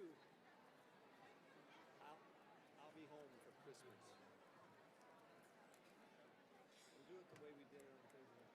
too. I'll be home for Christmas. We'll do it the way we did it on Thursday.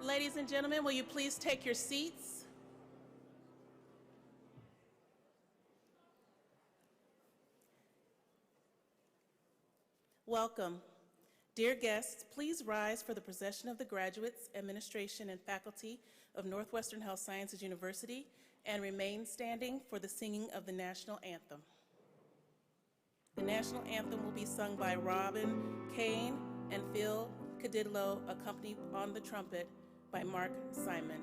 Ladies and gentlemen, will you please take your seats? Welcome. Dear guests, please rise for the procession of the graduates, administration, and faculty of Northwestern Health Sciences University, and remain standing for the singing of the national anthem. The national anthem will be sung by Robin Kane and Phil Cadillo, accompanied on the trumpet by Mark Simon.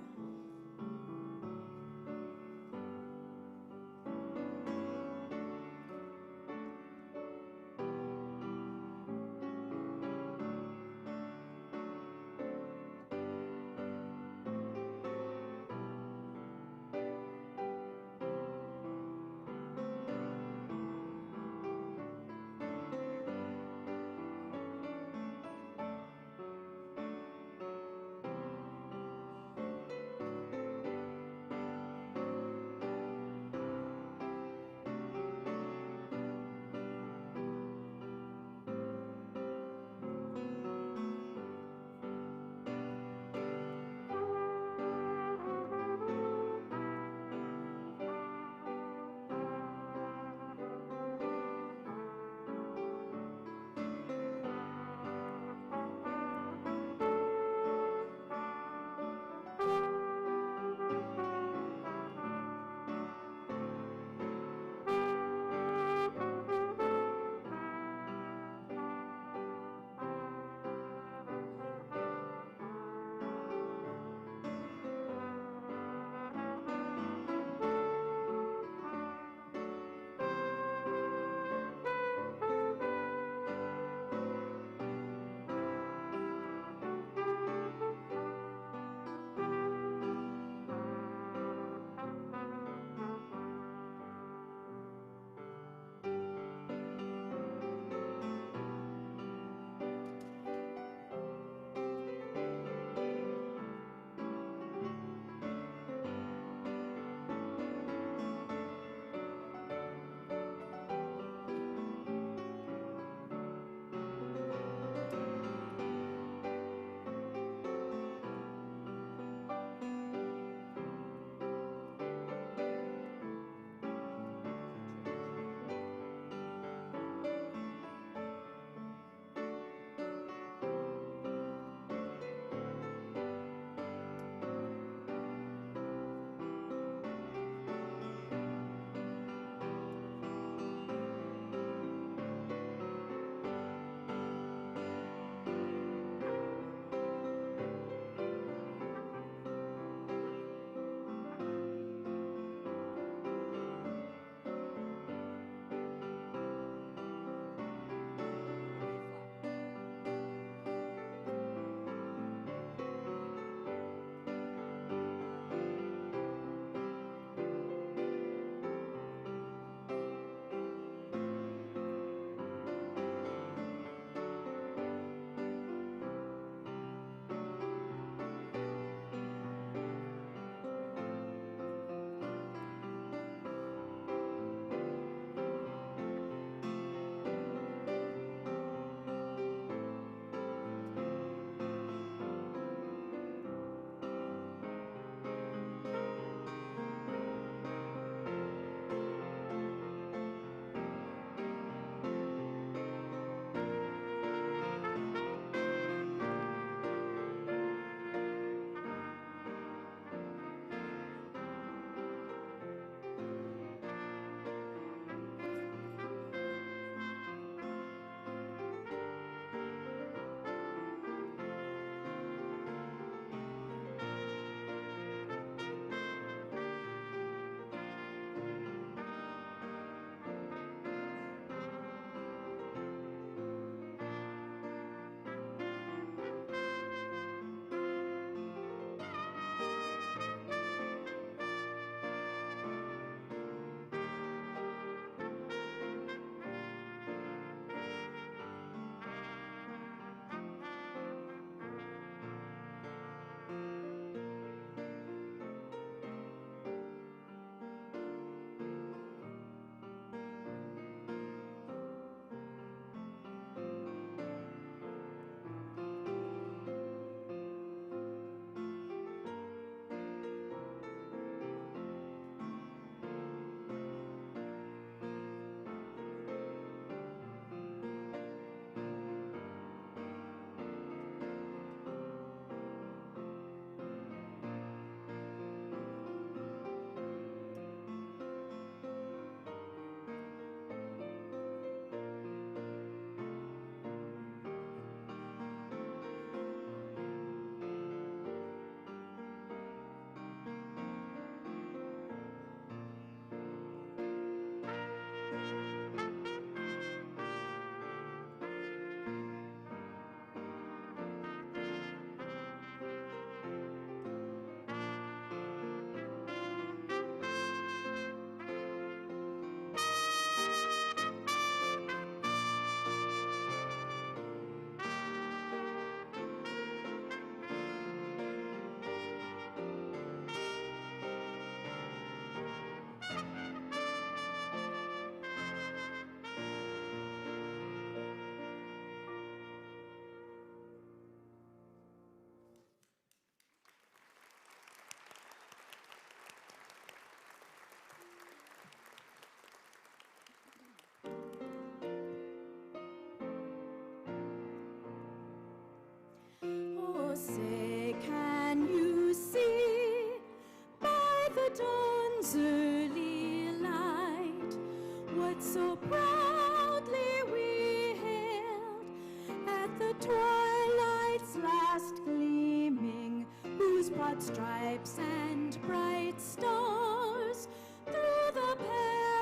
broad stripes and bright stars through the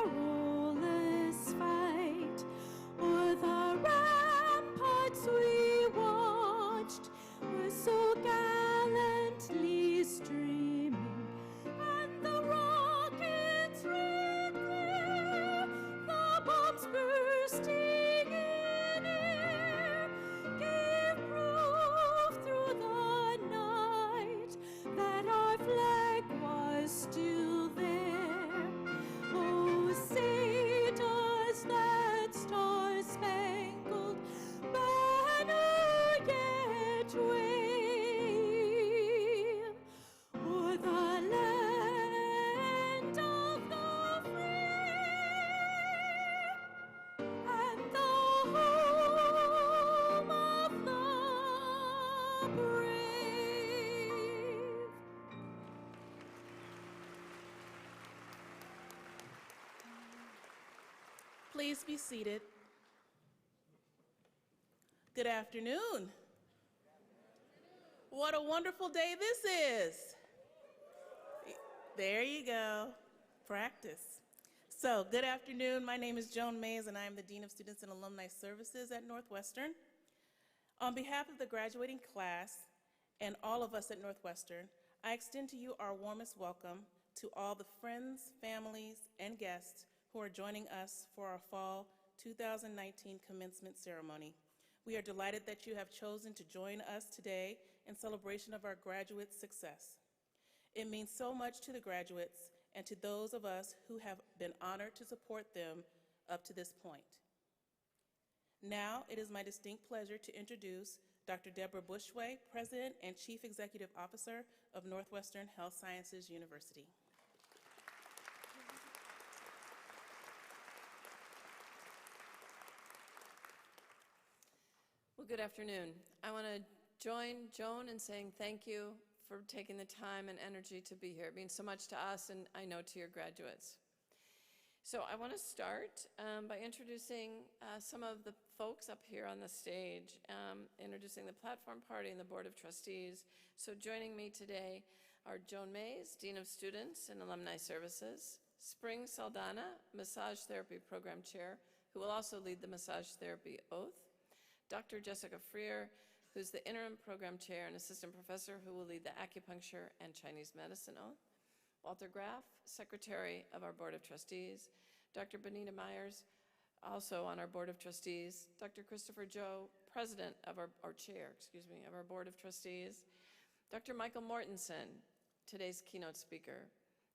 perilous fight. O'er the ramparts we watched were so gallantly streaming, and the rockets' red glare, the bombs bursting in air, gave proof through the night that our flag was still there. Oh, say does that star-spangled banner yet wave o'er the land of the free and the home of the brave. Please be seated. Good afternoon. What a wonderful day this is. There you go. Practice. So, good afternoon. My name is Joan Mays, and I am the Dean of Students and Alumni Services at Northwestern. On behalf of the graduating class and all of us at Northwestern, I extend to you our warmest welcome to all the friends, families, and guests who are joining us for our fall 2019 commencement ceremony. We are delighted that you have chosen to join us today in celebration of our graduates' success. It means so much to the graduates and to those of us who have been honored to support them up to this point. Now, it is my distinct pleasure to introduce Dr. Deborah Bushway, President and Chief Executive Officer of Northwestern Health Sciences University. Well, good afternoon. I want to join Joan in saying thank you for taking the time and energy to be here. It means so much to us, and I know to your graduates. So I want to start by introducing some of the folks up here on the stage, introducing the platform party and the Board of Trustees. So joining me today are Joan Mays, Dean of Students and Alumni Services, Spring Saldana, Massage Therapy Program Chair, who will also lead the Massage Therapy Oath, Dr. Jessica Freer, who's the Interim Program Chair and Assistant Professor who will lead the Acupuncture and Chinese Medicine Oath, Walter Graff, Secretary of our Board of Trustees, Dr. Benita Myers, also on our Board of Trustees, Dr. Christopher Joe, President of our Chair, of our Board of Trustees, Dr. Michael Mortensen, today's keynote speaker,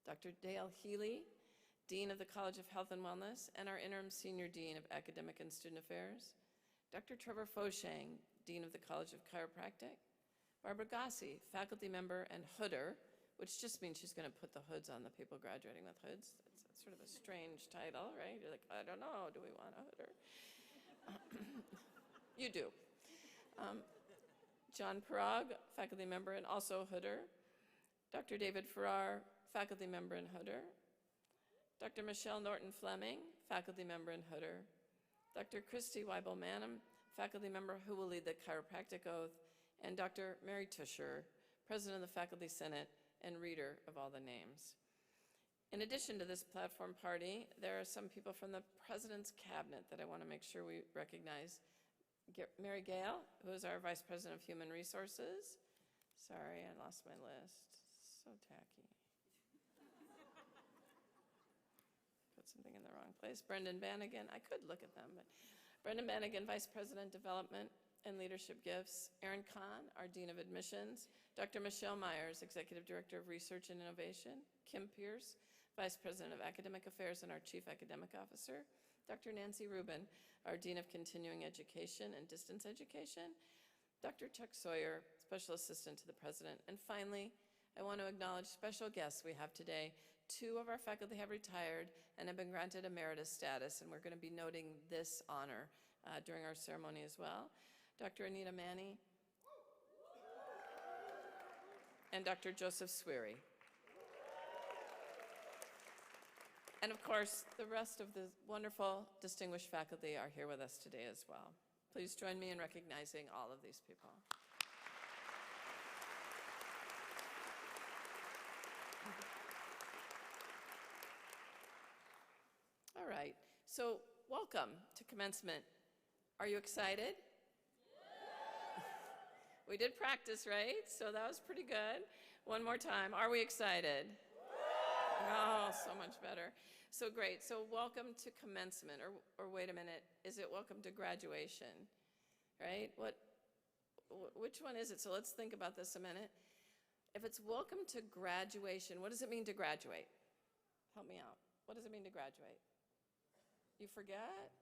Dr. Dale Healy, Dean of the College of Health and Wellness, and our Interim Senior Dean of Academic and Student Affairs, Dr. Trevor Foshang, Dean of the College of Chiropractic, Barbara Gossi, faculty member and hooder, which just means she's going to put the hoods on the people graduating with hoods. It's sort of a strange title, right? You're like, I don't know, do we want a hooder? You do. John Parag, faculty member and also hooder. Dr. David Farrar, faculty member and hooder. Dr. Michelle Norton-Fleming, faculty member and hooder. Dr. Christy Weibel-Manham, faculty member who will lead the Chiropractic Oath, and Dr. Mary Tusher, President of the Faculty Senate and reader of all the names. In addition to this platform party, there are some people from the President's Cabinet that I want to make sure we recognize. Mary Gale, who is our Vice President of Human Resources. Sorry, I lost my list. So tacky. Put something in the wrong place. Brendan Bannigan, I could look at them, but Brendan Bannigan, Vice President, Development and Leadership Gifts. Aaron Kahn, our Dean of Admissions. Dr. Michelle Myers, Executive Director of Research and Innovation. Kim Pierce, Vice President of Academic Affairs and our Chief Academic Officer. Dr. Nancy Rubin, our Dean of Continuing Education and Distance Education. Dr. Chuck Sawyer, Special Assistant to the President. And finally, I want to acknowledge special guests we have today. Two of our faculty have retired and have been granted Emeritus status, and we're going to be noting this honor during our ceremony as well. Dr. Anita Manny and Dr. Joseph Sweary. And of course, the rest of the wonderful, distinguished faculty are here with us today as well. Please join me in recognizing all of these people. So welcome to commencement. Are you excited? We did practice, right? So that was pretty good. One more time. Are we excited? Oh, so much better. So great. So welcome to commencement, or wait a minute, is it welcome to graduation? Right? Which one is it? So let's think about this a minute. If it's welcome to graduation, what does it mean to graduate? Help me out. What does it mean to graduate? You forget?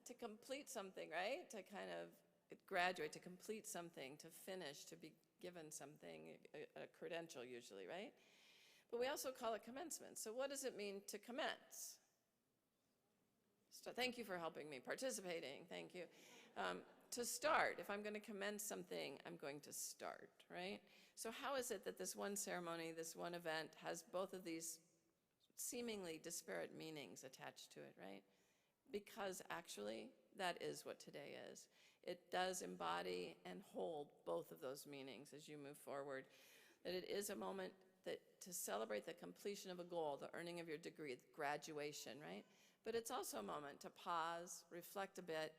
To complete something, right? To kind of graduate, to complete something, to finish, to be given something, a credential usually, right? But we also call it commencement. So what does it mean to commence? So thank you for helping me, participating, thank you. To start, if I'm going to commence something, I'm going to start, right? So how is it that this one ceremony, this one event, has both of these seemingly disparate meanings attached to it, right? Because actually, that is what today is. It does embody and hold both of those meanings as you move forward. That it is a moment to celebrate the completion of a goal, the earning of your degree, graduation, right? But it's also a moment to pause, reflect a bit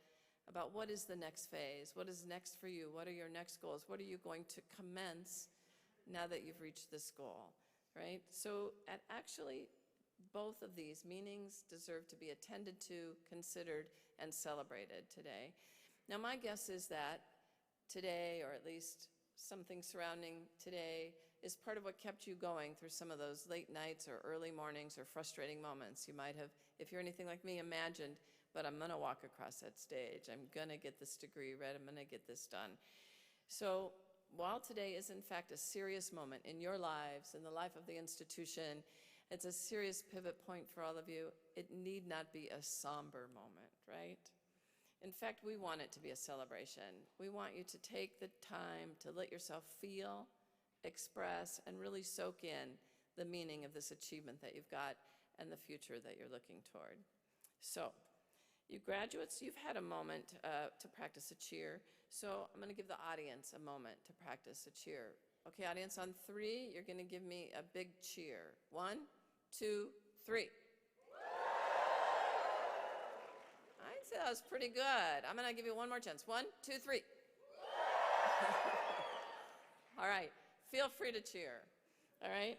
about what is the next phase, what is next for you, what are your next goals, what are you going to commence now that you've reached this goal, right? So actually, both of these meanings deserve to be attended to, considered, and celebrated today. Now, my guess is that today, or at least something surrounding today, is part of what kept you going through some of those late nights or early mornings or frustrating moments. You might have, if you're anything like me, imagined, but I'm going to walk across that stage. I'm going to get this degree read. I'm going to get this done. So while today is, in fact, a serious moment in your lives, in the life of the institution, it's a serious pivot point for all of you. It need not be a somber moment, right? In fact, we want it to be a celebration. We want you to take the time to let yourself feel, express, and really soak in the meaning of this achievement that you've got and the future that you're looking toward. So, you graduates, you've had a moment to practice a cheer. So I'm going to give the audience a moment to practice a cheer. Okay, audience, on 3, you're going to give me a big cheer. 1, 2, 3. I'd say that was pretty good. I'm going to give you one more chance. 1, 2, 3. All right, feel free to cheer. All right?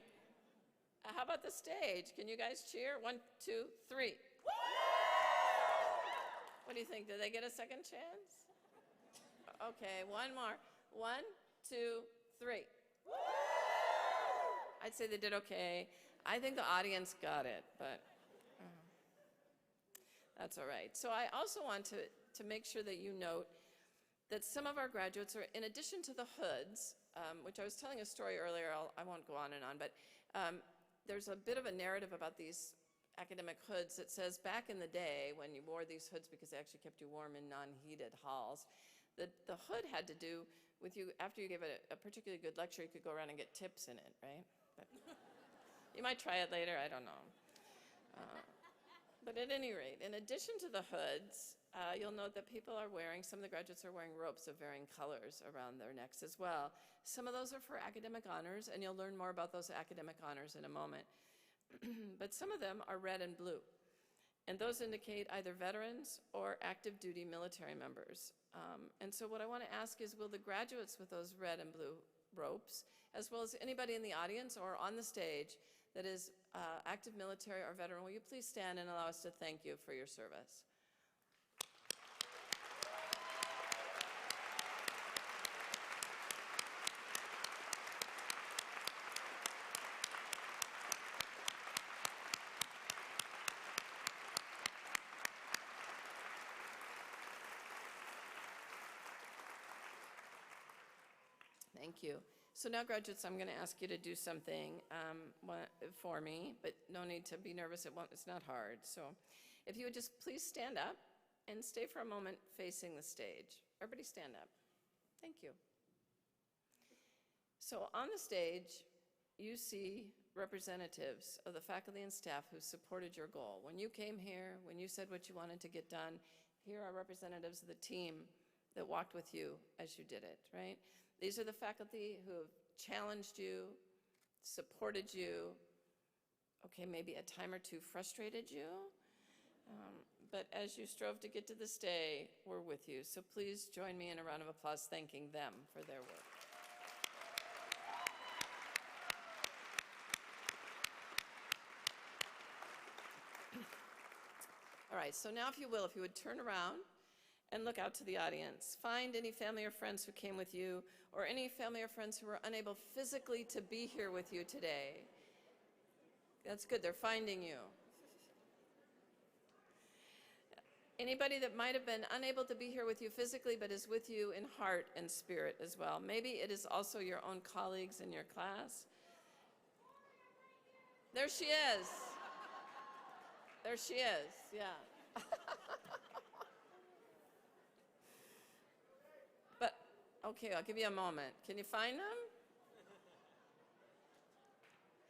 How about the stage? Can you guys cheer? 1, 2, 3. What do you think? Did they get a second chance? Okay, one more. 1, 2, 3. I'd say they did okay. I think the audience got it, but that's all right. So I also want to make sure that you note that some of our graduates are, in addition to the hoods, which I was telling a story earlier, I won't go on and on, but there's a bit of a narrative about these academic hoods that says back in the day when you wore these hoods because they actually kept you warm in non-heated halls, the hood had to do with you, after you gave a particularly good lecture, you could go around and get tips in it, right? But you might try it later, I don't know. But at any rate, in addition to the hoods, you'll note that some of the graduates are wearing ropes of varying colors around their necks as well. Some of those are for academic honors, and you'll learn more about those academic honors in a moment. But some of them are red and blue, and those indicate either veterans or active duty military members. And so what I want to ask is, will the graduates with those red and blue ropes, as well as anybody in the audience or on the stage that is active military or veteran, will you please stand and allow us to thank you for your service? Thank you. So now, graduates, I'm going to ask you to do something for me, but no need to be nervous. It's not hard. So if you would just please stand up and stay for a moment facing the stage. Everybody stand up. Thank you. So on the stage, you see representatives of the faculty and staff who supported your goal. When you came here, when you said what you wanted to get done, here are representatives of the team that walked with you as you did it, right? These are the faculty who have challenged you, supported you, okay, maybe a time or two frustrated you, But as you strove to get to this day, we're with you. So please join me in a round of applause thanking them for their work. All right, so now if you will, if you would turn around and look out to the audience. Find any family or friends who came with you, or any family or friends who were unable physically to be here with you today. That's good, they're finding you. Anybody that might have been unable to be here with you physically, but is with you in heart and spirit as well. Maybe it is also your own colleagues in your class. There she is. There she is, yeah. But, okay, I'll give you a moment. Can you find them?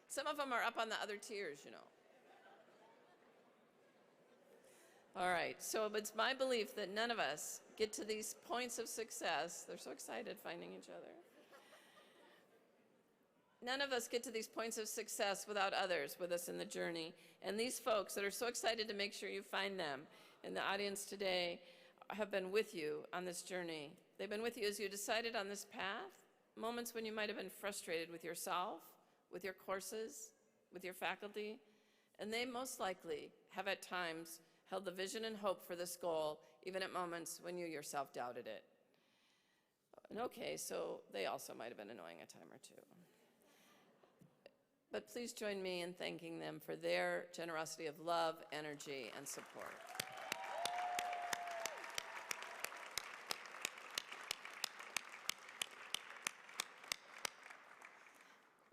Some of them are up on the other tiers, you know. All right, so it's my belief that none of us get to these points of success. They're so excited finding each other. None of us get to these points of success without others with us in the journey. And these folks that are so excited to make sure you find them in the audience today have been with you on this journey. They've been with you as you decided on this path, moments when you might have been frustrated with yourself, with your courses, with your faculty, and they most likely have at times held the vision and hope for this goal, even at moments when you yourself doubted it. And okay, so they also might have been annoying a time or two. But please join me in thanking them for their generosity of love, energy, and support.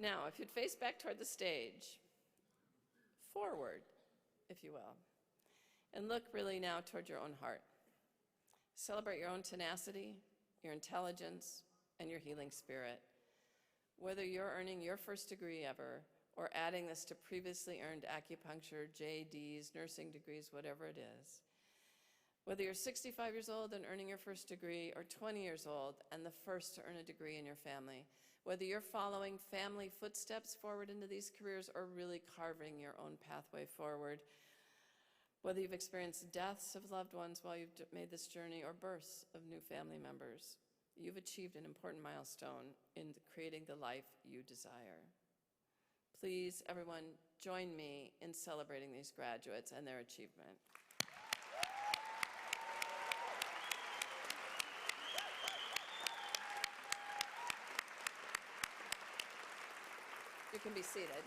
Now, if you'd face back toward the stage, forward, if you will, and look really now toward your own heart. Celebrate your own tenacity, your intelligence, and your healing spirit. Whether you're earning your first degree ever, or adding this to previously earned acupuncture, JDs, nursing degrees, whatever it is. Whether you're 65 years old and earning your first degree, or 20 years old and the first to earn a degree in your family. Whether you're following family footsteps forward into these careers, or really carving your own pathway forward. Whether you've experienced deaths of loved ones while you've made this journey, or births of new family members. You've achieved an important milestone in creating the life you desire. Please, everyone, join me in celebrating these graduates and their achievement. You can be seated.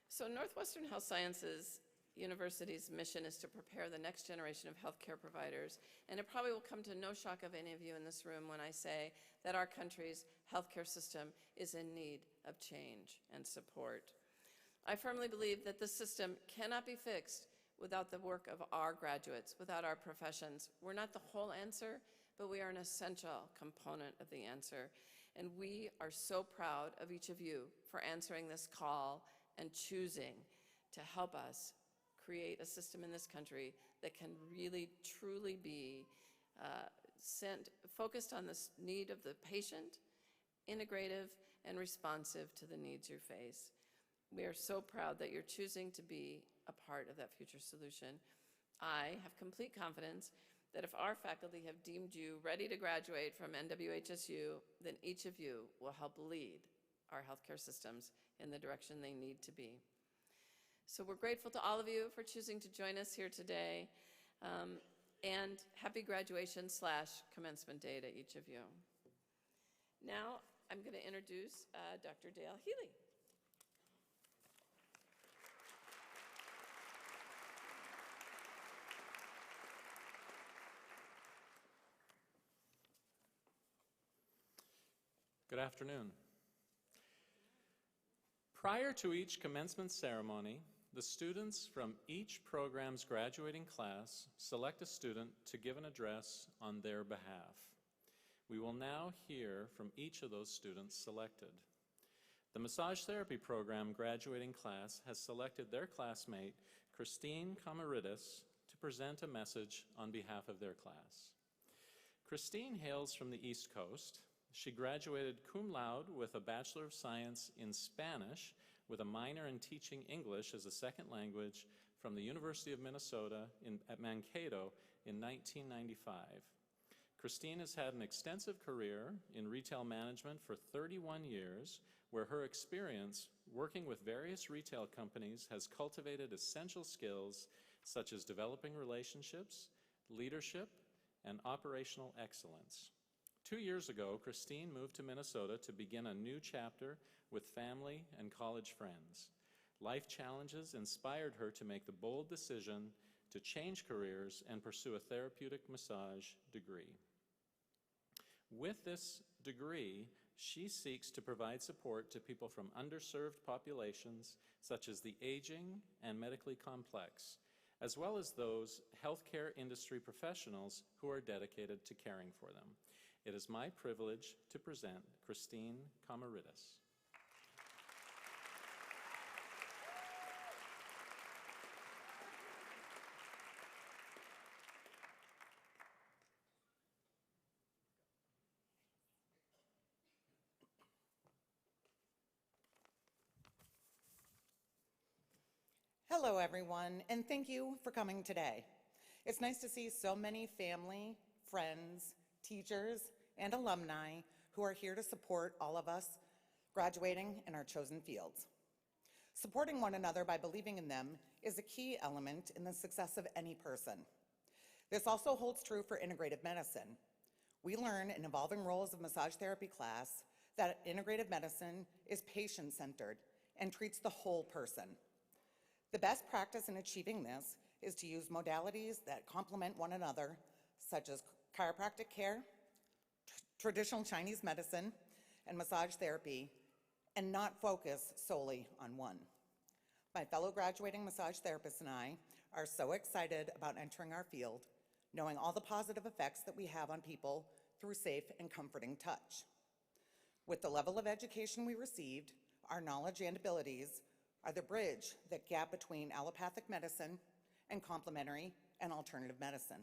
So Northwestern Health Sciences University's mission is to prepare the next generation of healthcare providers, and it probably will come to no shock of any of you in this room when I say that our country's healthcare system is in need of change and support. I firmly believe that the system cannot be fixed without the work of our graduates, without our professions. We're not the whole answer, but we are an essential component of the answer. And we are so proud of each of you for answering this call and choosing to help us create a system in this country that can really, truly be focused on the need of the patient, integrative, and responsive to the needs you face. We are so proud that you're choosing to be a part of that future solution. I have complete confidence that if our faculty have deemed you ready to graduate from NWHSU, then each of you will help lead our healthcare systems in the direction they need to be. So we're grateful to all of you for choosing to join us here today, and happy graduation/commencement day to each of you. Now I'm going to introduce Dr. Dale Healy. Good afternoon. Prior to each commencement ceremony, the students from each program's graduating class select a student to give an address on their behalf. We will now hear from each of those students selected. The massage therapy program graduating class has selected their classmate, Christine Emeritus, to present a message on behalf of their class. Christine hails from the East Coast. She graduated cum laude with a Bachelor of Science in Spanish with a minor in teaching English as a second language from the University of Minnesota at Mankato in 1995. Christine has had an extensive career in retail management for 31 years, where her experience working with various retail companies has cultivated essential skills such as developing relationships, leadership, and operational excellence. 2 years ago, Christine moved to Minnesota to begin a new chapter with family and college friends. Life challenges inspired her to make the bold decision to change careers and pursue a therapeutic massage degree. With this degree, she seeks to provide support to people from underserved populations, such as the aging and medically complex, as well as those healthcare industry professionals who are dedicated to caring for them. It is my privilege to present Christine Emeritus. Hello, everyone, and thank you for coming today. It's nice to see so many family, friends, teachers, and alumni who are here to support all of us graduating in our chosen fields. Supporting one another by believing in them is a key element in the success of any person. This also holds true for integrative medicine. We learn in Evolving Roles of Massage Therapy class that integrative medicine is patient-centered and treats the whole person. The best practice in achieving this is to use modalities that complement one another, such as chiropractic care, traditional Chinese medicine, and massage therapy, and not focus solely on one. My fellow graduating massage therapists and I are so excited about entering our field, knowing all the positive effects that we have on people through safe and comforting touch. With the level of education we received, our knowledge and abilities are the bridge that gap between allopathic medicine and complementary and alternative medicine.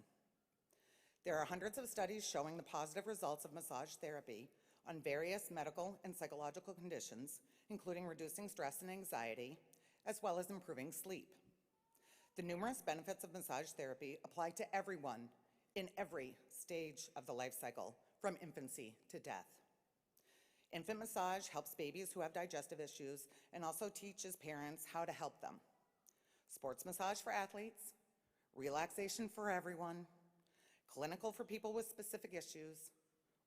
There are hundreds of studies showing the positive results of massage therapy on various medical and psychological conditions, including reducing stress and anxiety, as well as improving sleep. The numerous benefits of massage therapy apply to everyone in every stage of the life cycle, from infancy to death. Infant massage helps babies who have digestive issues and also teaches parents how to help them. Sports massage for athletes, relaxation for everyone, clinical for people with specific issues,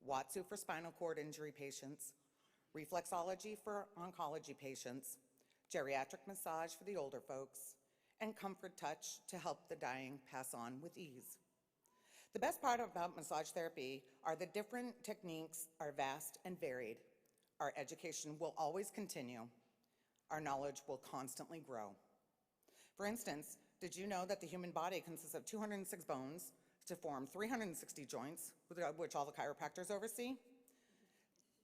Watsu for spinal cord injury patients, reflexology for oncology patients, geriatric massage for the older folks, and comfort touch to help the dying pass on with ease. The best part about massage therapy are the different techniques are vast and varied. Our education will always continue. Our knowledge will constantly grow. For instance, did you know that the human body consists of 206 bones to form 360 joints, which all the chiropractors oversee?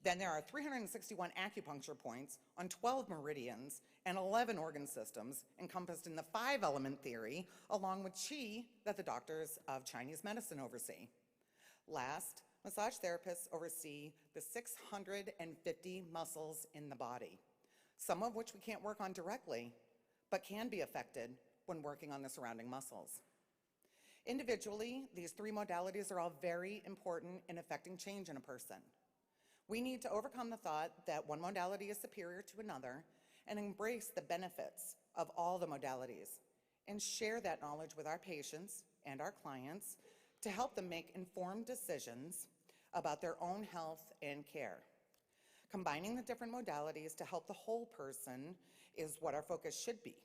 Then there are 361 acupuncture points on 12 meridians and 11 organ systems encompassed in the 5-element theory, along with Qi that the doctors of Chinese medicine oversee. Last, massage therapists oversee the 650 muscles in the body, some of which we can't work on directly, but can be affected when working on the surrounding muscles. Individually, these 3 modalities are all very important in affecting change in a person. We need to overcome the thought that one modality is superior to another and embrace the benefits of all the modalities and share that knowledge with our patients and our clients to help them make informed decisions about their own health and care. Combining the different modalities to help the whole person is what our focus should be.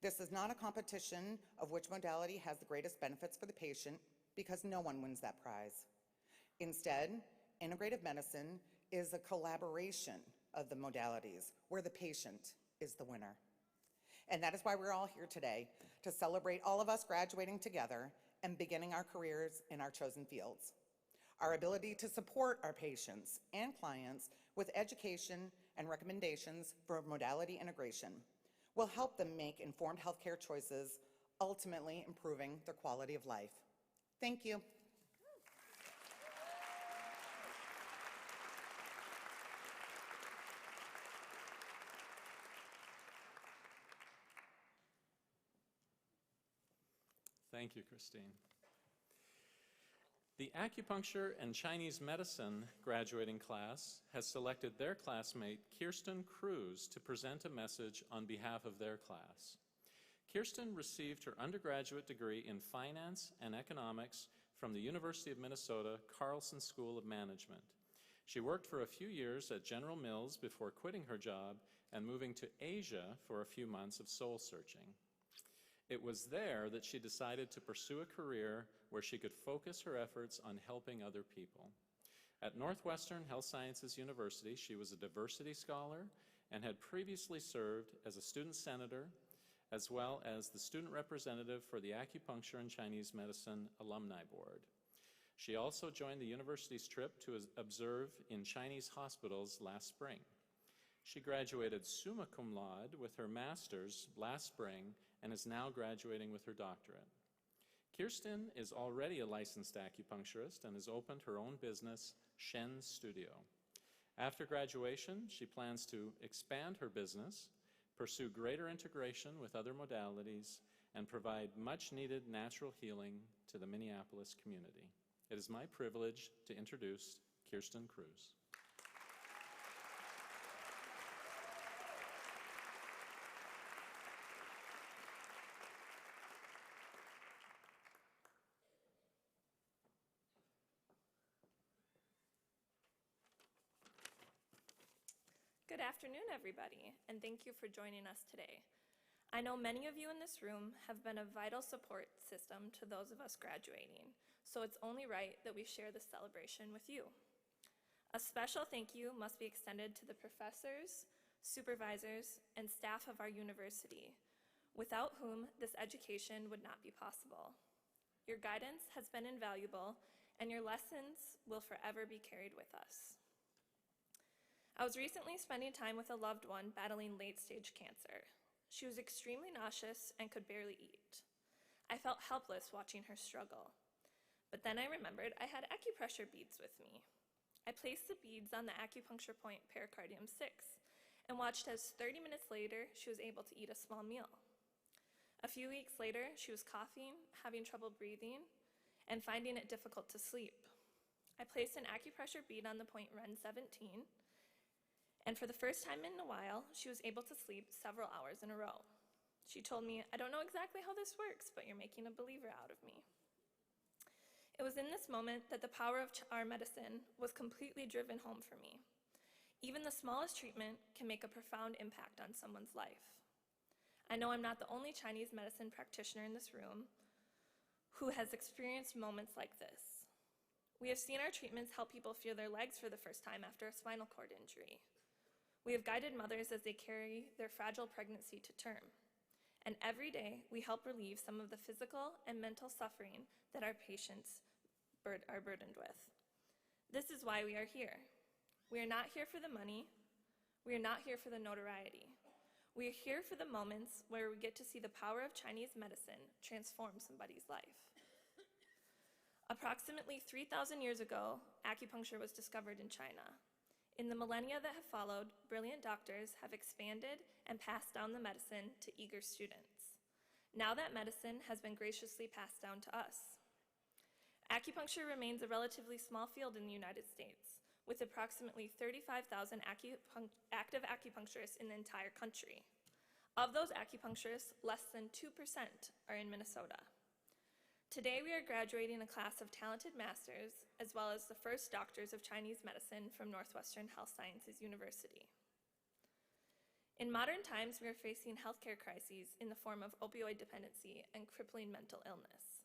This is not a competition of which modality has the greatest benefits for the patient, because no one wins that prize. Instead, integrative medicine is a collaboration of the modalities where the patient is the winner. And that is why we're all here today, to celebrate all of us graduating together and beginning our careers in our chosen fields. Our ability to support our patients and clients with education and recommendations for modality integration will help them make informed healthcare choices, ultimately improving their quality of life. Thank you. Thank you, Christine. The Acupuncture and Chinese Medicine graduating class has selected their classmate, Kirsten Cruz, to present a message on behalf of their class. Kirsten received her undergraduate degree in Finance and Economics from the University of Minnesota Carlson School of Management. She worked for a few years at General Mills before quitting her job and moving to Asia for a few months of soul searching. It was there that she decided to pursue a career where she could focus her efforts on helping other people. At Northwestern Health Sciences University, she was a diversity scholar and had previously served as a student senator, as well as the student representative for the Acupuncture and Chinese Medicine Alumni Board. She also joined the university's trip to observe in Chinese hospitals last spring. She graduated summa cum laude with her master's last spring and is now graduating with her doctorate. Kirsten is already a licensed acupuncturist and has opened her own business, Shen Studio. After graduation, she plans to expand her business, pursue greater integration with other modalities, and provide much-needed natural healing to the Minneapolis community. It is my privilege to introduce Kirsten Cruz. Good afternoon, everybody, and thank you for joining us today. I know many of you in this room have been a vital support system to those of us graduating, so it's only right that we share this celebration with you. A special thank you must be extended to the professors, supervisors, and staff of our university, without whom this education would not be possible. Your guidance has been invaluable, and your lessons will forever be carried with us. I was recently spending time with a loved one battling late-stage cancer. She was extremely nauseous and could barely eat. I felt helpless watching her struggle. But then I remembered I had acupressure beads with me. I placed the beads on the acupuncture point pericardium 6 and watched as 30 minutes later she was able to eat a small meal. A few weeks later, she was coughing, having trouble breathing, and finding it difficult to sleep. I placed an acupressure bead on the point REN 17, and for the first time in a while, she was able to sleep several hours in a row. She told me, "I don't know exactly how this works, but you're making a believer out of me." It was in this moment that the power of our medicine was completely driven home for me. Even the smallest treatment can make a profound impact on someone's life. I know I'm not the only Chinese medicine practitioner in this room who has experienced moments like this. We have seen our treatments help people feel their legs for the first time after a spinal cord injury. We have guided mothers as they carry their fragile pregnancy to term. And every day, we help relieve some of the physical and mental suffering that our patients are burdened with. This is why we are here. We are not here for the money. We are not here for the notoriety. We are here for the moments where we get to see the power of Chinese medicine transform somebody's life. Approximately 3,000 years ago, acupuncture was discovered in China. In the millennia that have followed, brilliant doctors have expanded and passed down the medicine to eager students. Now that medicine has been graciously passed down to us. Acupuncture remains a relatively small field in the United States, with approximately 35,000 active acupuncturists in the entire country. Of those acupuncturists, less than 2% are in Minnesota. Today, we are graduating a class of talented masters, as well as the first doctors of Chinese medicine from Northwestern Health Sciences University. In modern times, we are facing healthcare crises in the form of opioid dependency and crippling mental illness.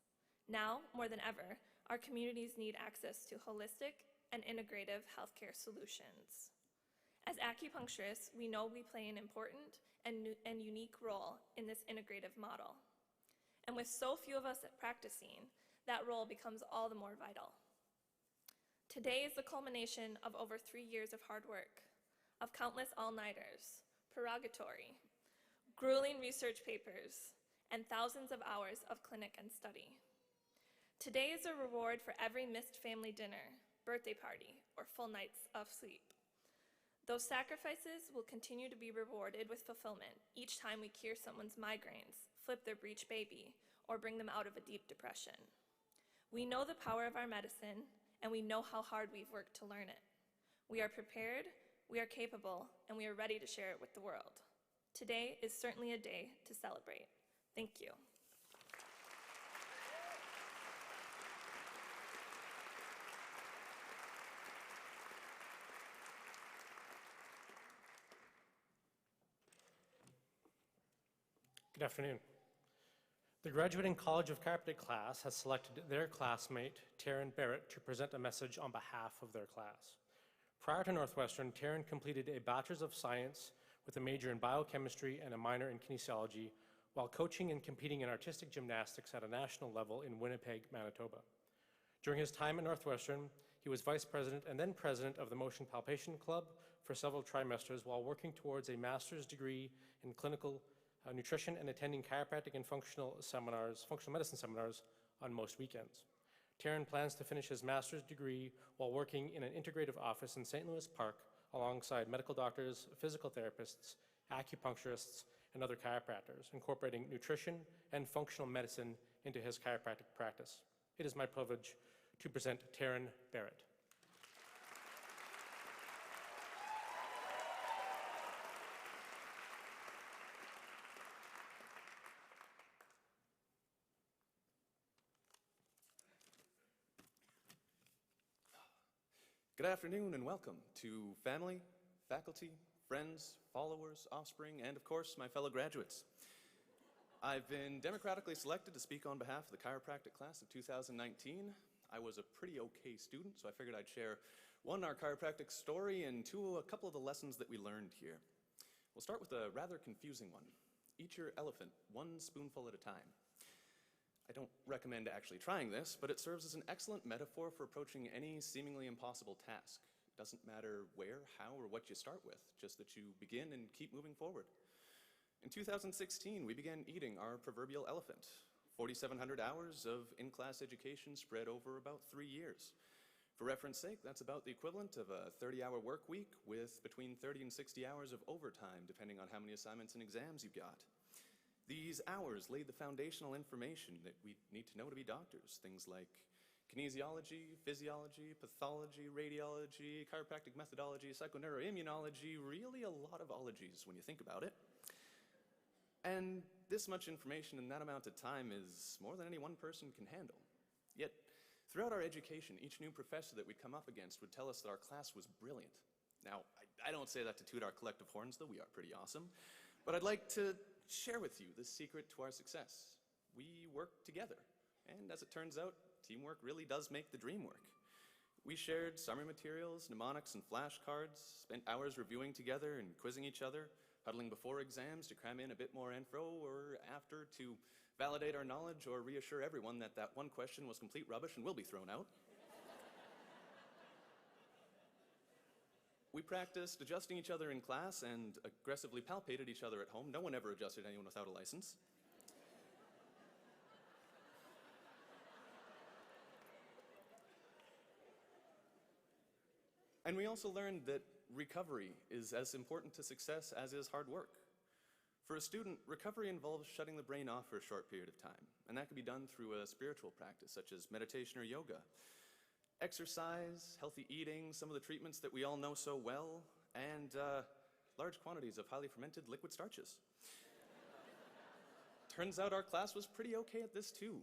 Now, more than ever, our communities need access to holistic and integrative healthcare solutions. As acupuncturists, we know we play an important and unique role in this integrative model. And with so few of us practicing, that role becomes all the more vital. Today is the culmination of over 3 years of hard work, of countless all-nighters, purgatory, grueling research papers, and thousands of hours of clinic and study. Today is a reward for every missed family dinner, birthday party, or full nights of sleep. Those sacrifices will continue to be rewarded with fulfillment each time we cure someone's migraines, flip their breech baby, or bring them out of a deep depression. We know the power of our medicine, and we know how hard we've worked to learn it. We are prepared, we are capable, and we are ready to share it with the world. Today is certainly a day to celebrate. Thank you. Good afternoon. The graduating College of Chiropractic class has selected their classmate, Taryn Barrett, to present a message on behalf of their class. Prior to Northwestern, Taryn completed a Bachelor's of Science with a major in biochemistry and a minor in kinesiology while coaching and competing in artistic gymnastics at a national level in Winnipeg, Manitoba. During his time at Northwestern, he was vice president and then president of the Motion Palpation Club for several trimesters while working towards a master's degree in clinical nutrition and attending chiropractic and functional medicine seminars on most weekends. Taryn plans to finish his master's degree while working in an integrative office in St. Louis Park alongside medical doctors, physical therapists, acupuncturists, and other chiropractors, incorporating nutrition and functional medicine into his chiropractic practice. It is my privilege to present Taryn Barrett. Good afternoon and welcome to family, faculty, friends, followers, offspring, and of course, my fellow graduates. I've been democratically selected to speak on behalf of the chiropractic class of 2019. I was a pretty okay student, so I figured I'd share one, our chiropractic story, and two, a couple of the lessons that we learned here. We'll start with a rather confusing one. Eat your elephant one spoonful at a time. I don't recommend actually trying this, but it serves as an excellent metaphor for approaching any seemingly impossible task. It doesn't matter where, how, or what you start with, just that you begin and keep moving forward. In 2016, we began eating our proverbial elephant. 4,700 hours of in-class education spread over about 3 years. For reference sake, that's about the equivalent of a 30-hour work week with between 30 and 60 hours of overtime, depending on how many assignments and exams you got. These hours laid the foundational information that we need to know to be doctors, things like kinesiology, physiology, pathology, radiology, chiropractic methodology, psychoneuroimmunology, really a lot of ologies when you think about it. And this much information in that amount of time is more than any one person can handle. Yet, throughout our education, each new professor that we'd come up against would tell us that our class was brilliant. Now, I don't say that to toot our collective horns, though we are pretty awesome, but I'd like to share with you the secret to our success. We work together, and as it turns out, teamwork really does make the dream work. We shared summary materials, mnemonics, and flashcards, spent hours reviewing together and quizzing each other, huddling before exams to cram in a bit more info, or after to validate our knowledge or reassure everyone that that one question was complete rubbish and will be thrown out. We practiced adjusting each other in class and aggressively palpated each other at home. No one ever adjusted anyone without a license. And we also learned that recovery is as important to success as is hard work. For a student, recovery involves shutting the brain off for a short period of time, and that can be done through a spiritual practice such as meditation or yoga. Exercise, healthy eating, some of the treatments that we all know so well, and large quantities of highly fermented liquid starches. Turns out our class was pretty okay at this too.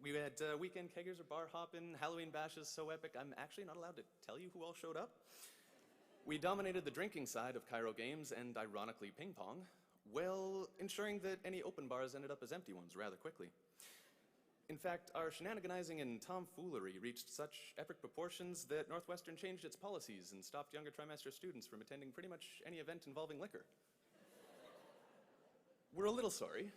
We had weekend keggers or bar hopping, Halloween bashes so epic, I'm actually not allowed to tell you who all showed up. We dominated the drinking side of Chiro games and, ironically, ping pong, well, ensuring that any open bars ended up as empty ones rather quickly. In fact, our shenaniganizing and tomfoolery reached such epic proportions that Northwestern changed its policies and stopped younger trimester students from attending pretty much any event involving liquor. We're a little sorry,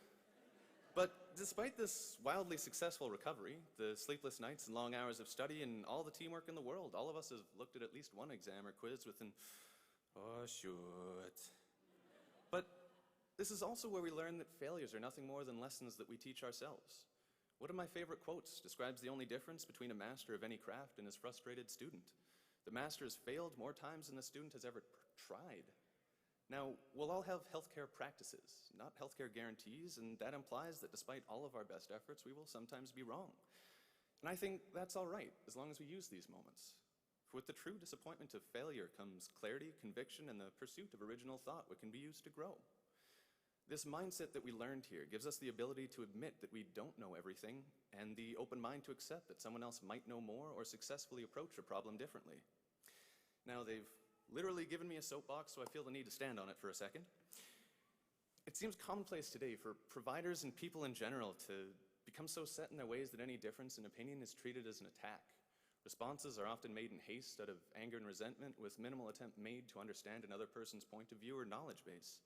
but despite this wildly successful recovery, the sleepless nights and long hours of study and all the teamwork in the world, all of us have looked at least one exam or quiz with an, oh, shoot. But this is also where we learn that failures are nothing more than lessons that we teach ourselves. One of my favorite quotes describes the only difference between a master of any craft and his frustrated student. The master has failed more times than the student has ever tried. Now, we'll all have healthcare practices, not healthcare guarantees, and that implies that despite all of our best efforts, we will sometimes be wrong. And I think that's all right, as long as we use these moments. For with the true disappointment of failure comes clarity, conviction, and the pursuit of original thought which can be used to grow. This mindset that we learned here gives us the ability to admit that we don't know everything and the open mind to accept that someone else might know more or successfully approach a problem differently. Now, they've literally given me a soapbox, so I feel the need to stand on it for a second. It seems commonplace today for providers and people in general to become so set in their ways that any difference in opinion is treated as an attack. Responses are often made in haste out of anger and resentment, with minimal attempt made to understand another person's point of view or knowledge base.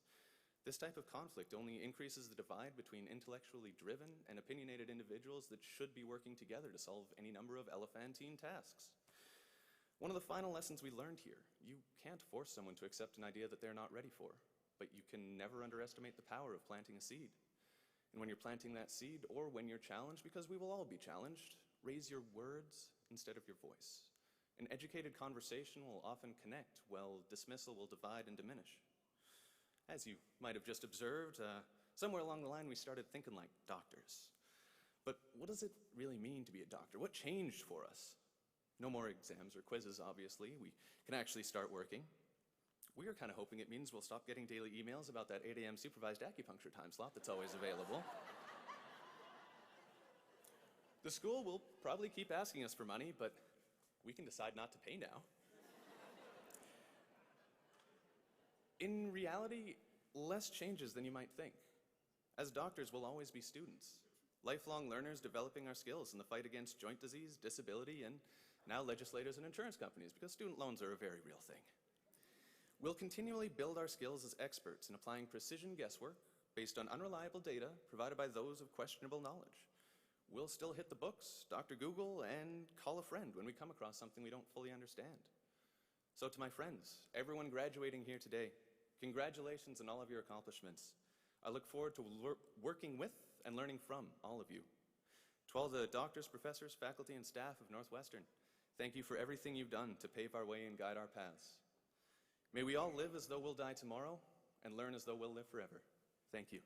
This type of conflict only increases the divide between intellectually driven and opinionated individuals that should be working together to solve any number of elephantine tasks. One of the final lessons we learned here: you can't force someone to accept an idea that they're not ready for, but you can never underestimate the power of planting a seed. And when you're planting that seed, or when you're challenged, because we will all be challenged, raise your words instead of your voice. An educated conversation will often connect, while dismissal will divide and diminish. As you might have just observed, somewhere along the line we started thinking like doctors. But what does it really mean to be a doctor? What changed for us? No more exams or quizzes, obviously. We can actually start working. We are kind of hoping it means we'll stop getting daily emails about that 8 a.m. supervised acupuncture time slot that's always available. The school will probably keep asking us for money, but we can decide not to pay now. In reality, less changes than you might think. As doctors, we'll always be students, lifelong learners developing our skills in the fight against joint disease, disability, and now legislators and insurance companies, because student loans are a very real thing. We'll continually build our skills as experts in applying precision guesswork based on unreliable data provided by those of questionable knowledge. We'll still hit the books, Dr. Google, and call a friend when we come across something we don't fully understand. So to my friends, everyone graduating here today, congratulations on all of your accomplishments. I look forward to working with and learning from all of you. To all the doctors, professors, faculty, and staff of Northwestern, thank you for everything you've done to pave our way and guide our paths. May we all live as though we'll die tomorrow and learn as though we'll live forever. Thank you.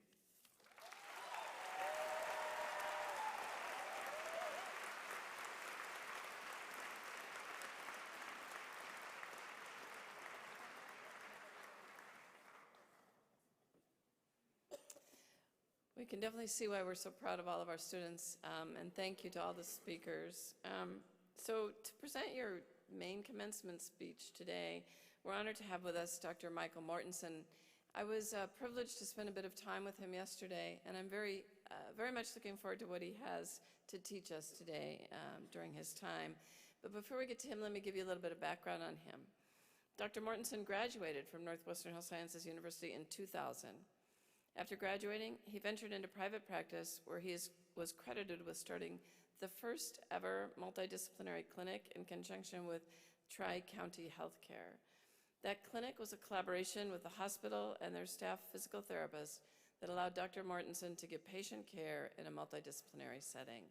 We can definitely see why we're so proud of all of our students, and thank you to all the speakers. So to present your main commencement speech today, we're honored to have with us Dr. Michael Mortensen. I was privileged to spend a bit of time with him yesterday, and I'm very much looking forward to what he has to teach us today during his time. But before we get to him, let me give you a little bit of background on him. Dr. Mortensen graduated from Northwestern Health Sciences University in 2000. After graduating, he ventured into private practice, where he was credited with starting the first ever multidisciplinary clinic in conjunction with Tri-County Healthcare. That clinic was a collaboration with the hospital and their staff physical therapists that allowed Dr. Mortensen to give patient care in a multidisciplinary setting.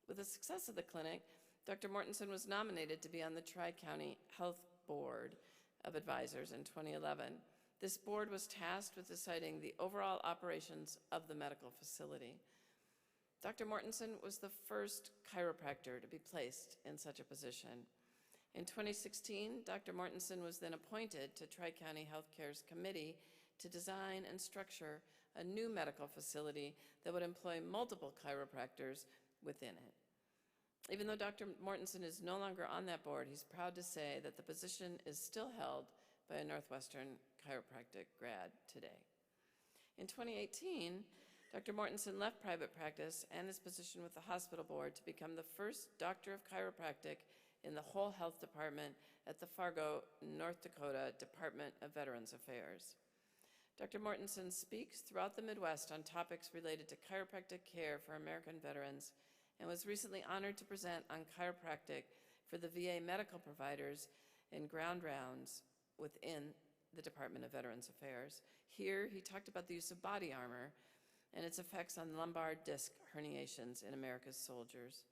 With the success of the clinic, Dr. Mortensen was nominated to be on the Tri-County Health Board of Advisors in 2011. This board was tasked with deciding the overall operations of the medical facility. Dr. Mortensen was the first chiropractor to be placed in such a position. In 2016, Dr. Mortensen was then appointed to Tri-County Healthcare's committee to design and structure a new medical facility that would employ multiple chiropractors within it. Even though Dr. Mortensen is no longer on that board, he's proud to say that the position is still held by a Northwestern chiropractic grad today. In 2018, Dr. Mortensen left private practice and his position with the hospital board to become the first doctor of chiropractic in the whole health department at the Fargo, North Dakota Department of Veterans Affairs. Dr. Mortensen speaks throughout the Midwest on topics related to chiropractic care for American veterans, and was recently honored to present on chiropractic for the VA medical providers in ground rounds within the Department of Veterans Affairs. Here, he talked about the use of body armor and its effects on lumbar disc herniations in America's soldiers.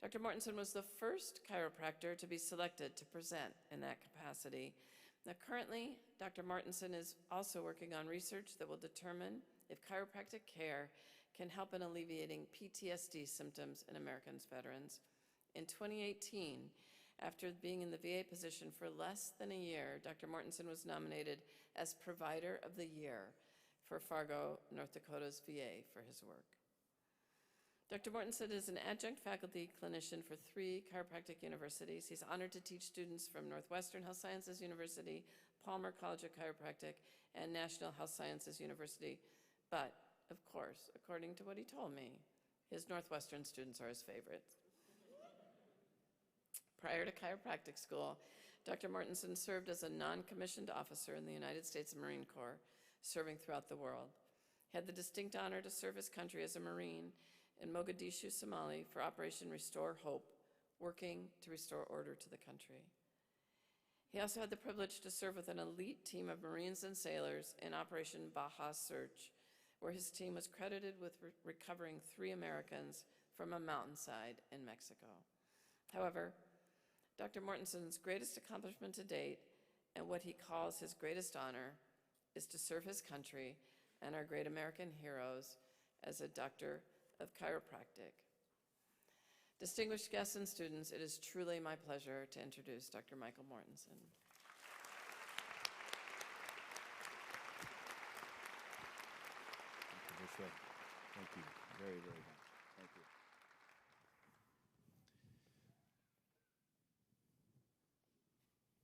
Dr. Mortensen was the first chiropractor to be selected to present in that capacity, Now, currently, Dr. Mortensen is also working on research that will determine if chiropractic care can help in alleviating PTSD symptoms in American veterans. In 2018, after being in the VA position for less than a year, Dr. Mortensen was nominated as Provider of the Year for Fargo, North Dakota's VA for his work. Dr. Mortensen is an adjunct faculty clinician for 3 chiropractic universities. He's honored to teach students from Northwestern Health Sciences University, Palmer College of Chiropractic, and National Health Sciences University. But, of course, according to what he told me, his Northwestern students are his favorites. Prior to chiropractic school, Dr. Mortensen served as a non-commissioned officer in the United States Marine Corps, serving throughout the world. He had the distinct honor to serve his country as a Marine in Mogadishu, Somalia, for Operation Restore Hope, working to restore order to the country. He also had the privilege to serve with an elite team of Marines and sailors in Operation Baja Search, where his team was credited with recovering 3 Americans from a mountainside in Mexico. However, Dr. Mortensen's greatest accomplishment to date, and what he calls his greatest honor, is to serve his country and our great American heroes as a doctor of chiropractic. Distinguished guests and students, it is truly my pleasure to introduce Dr. Michael Mortensen. This way. Thank you. Very, very much. Thank you.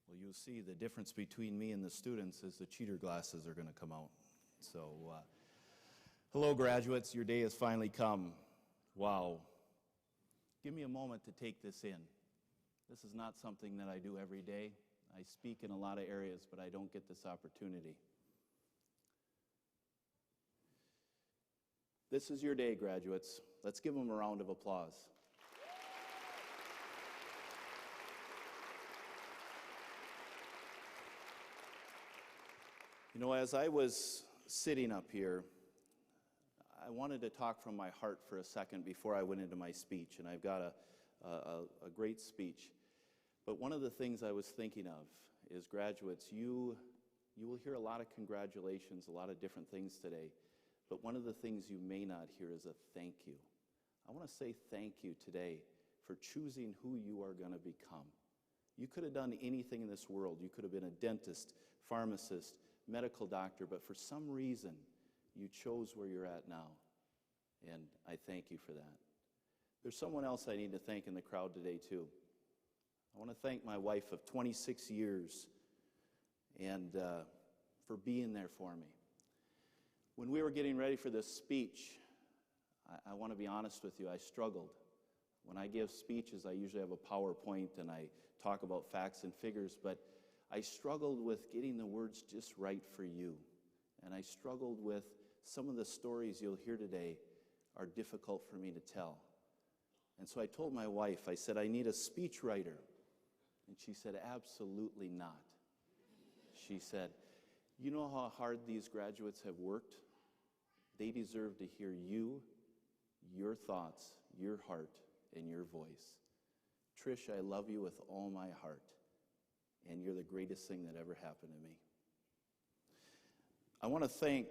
Well, you'll see the difference between me and the students is the cheater glasses are going to come out. So, hello, graduates. Your day has finally come. Wow. Give me a moment to take this in. This is not something that I do every day. I speak in a lot of areas, but I don't get this opportunity. This is your day, graduates. Let's give them a round of applause. You know, as I was sitting up here, I wanted to talk from my heart for a second before I went into my speech, and I've got a great speech. But one of the things I was thinking of is, graduates, you will hear a lot of congratulations, a lot of different things today, but one of the things you may not hear is a thank you. I want to say thank you today for choosing who you are going to become. You could have done anything in this world. You could have been a dentist, pharmacist, medical doctor, but for some reason, you chose where you're at now, and I thank you for that. There's someone else I need to thank in the crowd today, too. I want to thank my wife of 26 years and for being there for me. When we were getting ready for this speech, I want to be honest with you, I struggled. When I give speeches, I usually have a PowerPoint and I talk about facts and figures, but I struggled with getting the words just right for you. And I struggled with some of the stories you'll hear today are difficult for me to tell. And so I told my wife, I said, I need a speech writer. And she said, absolutely not. She said, you know how hard these graduates have worked? They deserve to hear you, your thoughts, your heart, and your voice. Trish, I love you with all my heart, and you're the greatest thing that ever happened to me. I want to thank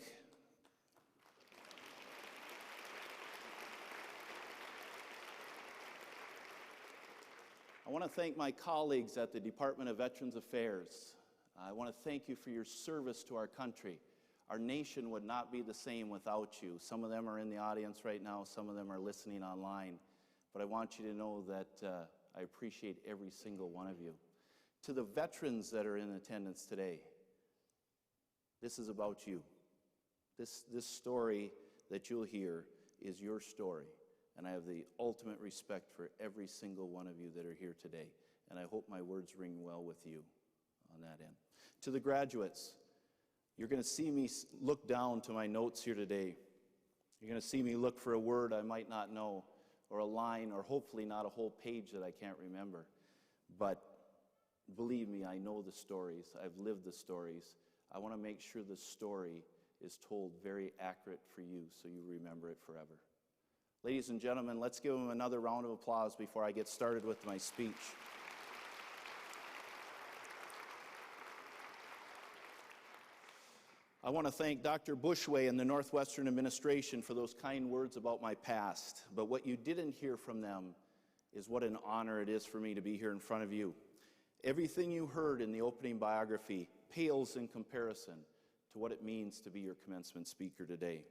my colleagues at the Department of Veterans Affairs. I want to thank you for your service to our country. Our nation would not be the same without you. Some of them are in the audience right now, some of them are listening online. But I want you to know that I appreciate every single one of you. To the veterans that are in attendance today, this is about you. This story that you'll hear is your story. And I have the ultimate respect for every single one of you that are here today. And I hope my words ring well with you on that end. To the graduates, you're going to see me look down to my notes here today. You're going to see me look for a word I might not know, or a line, or hopefully not a whole page that I can't remember. But believe me, I know the stories. I've lived the stories. I want to make sure the story is told very accurate for you so you remember it forever. Ladies and gentlemen, let's give them another round of applause before I get started with my speech. I want to thank Dr. Bushway and the Northwestern administration for those kind words about my past. But what you didn't hear from them is what an honor it is for me to be here in front of you. Everything you heard in the opening biography pales in comparison to what it means to be your commencement speaker today.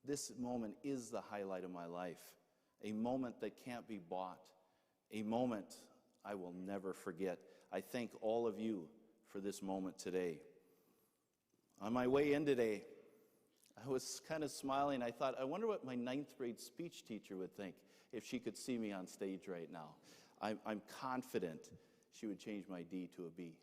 This moment is the highlight of my life, a moment that can't be bought, a moment I will never forget. I thank all of you for this moment today. On my way in today, I was kind of smiling. I thought, I wonder what my 9th grade speech teacher would think if she could see me on stage right now. I'm confident she would change my D to a B.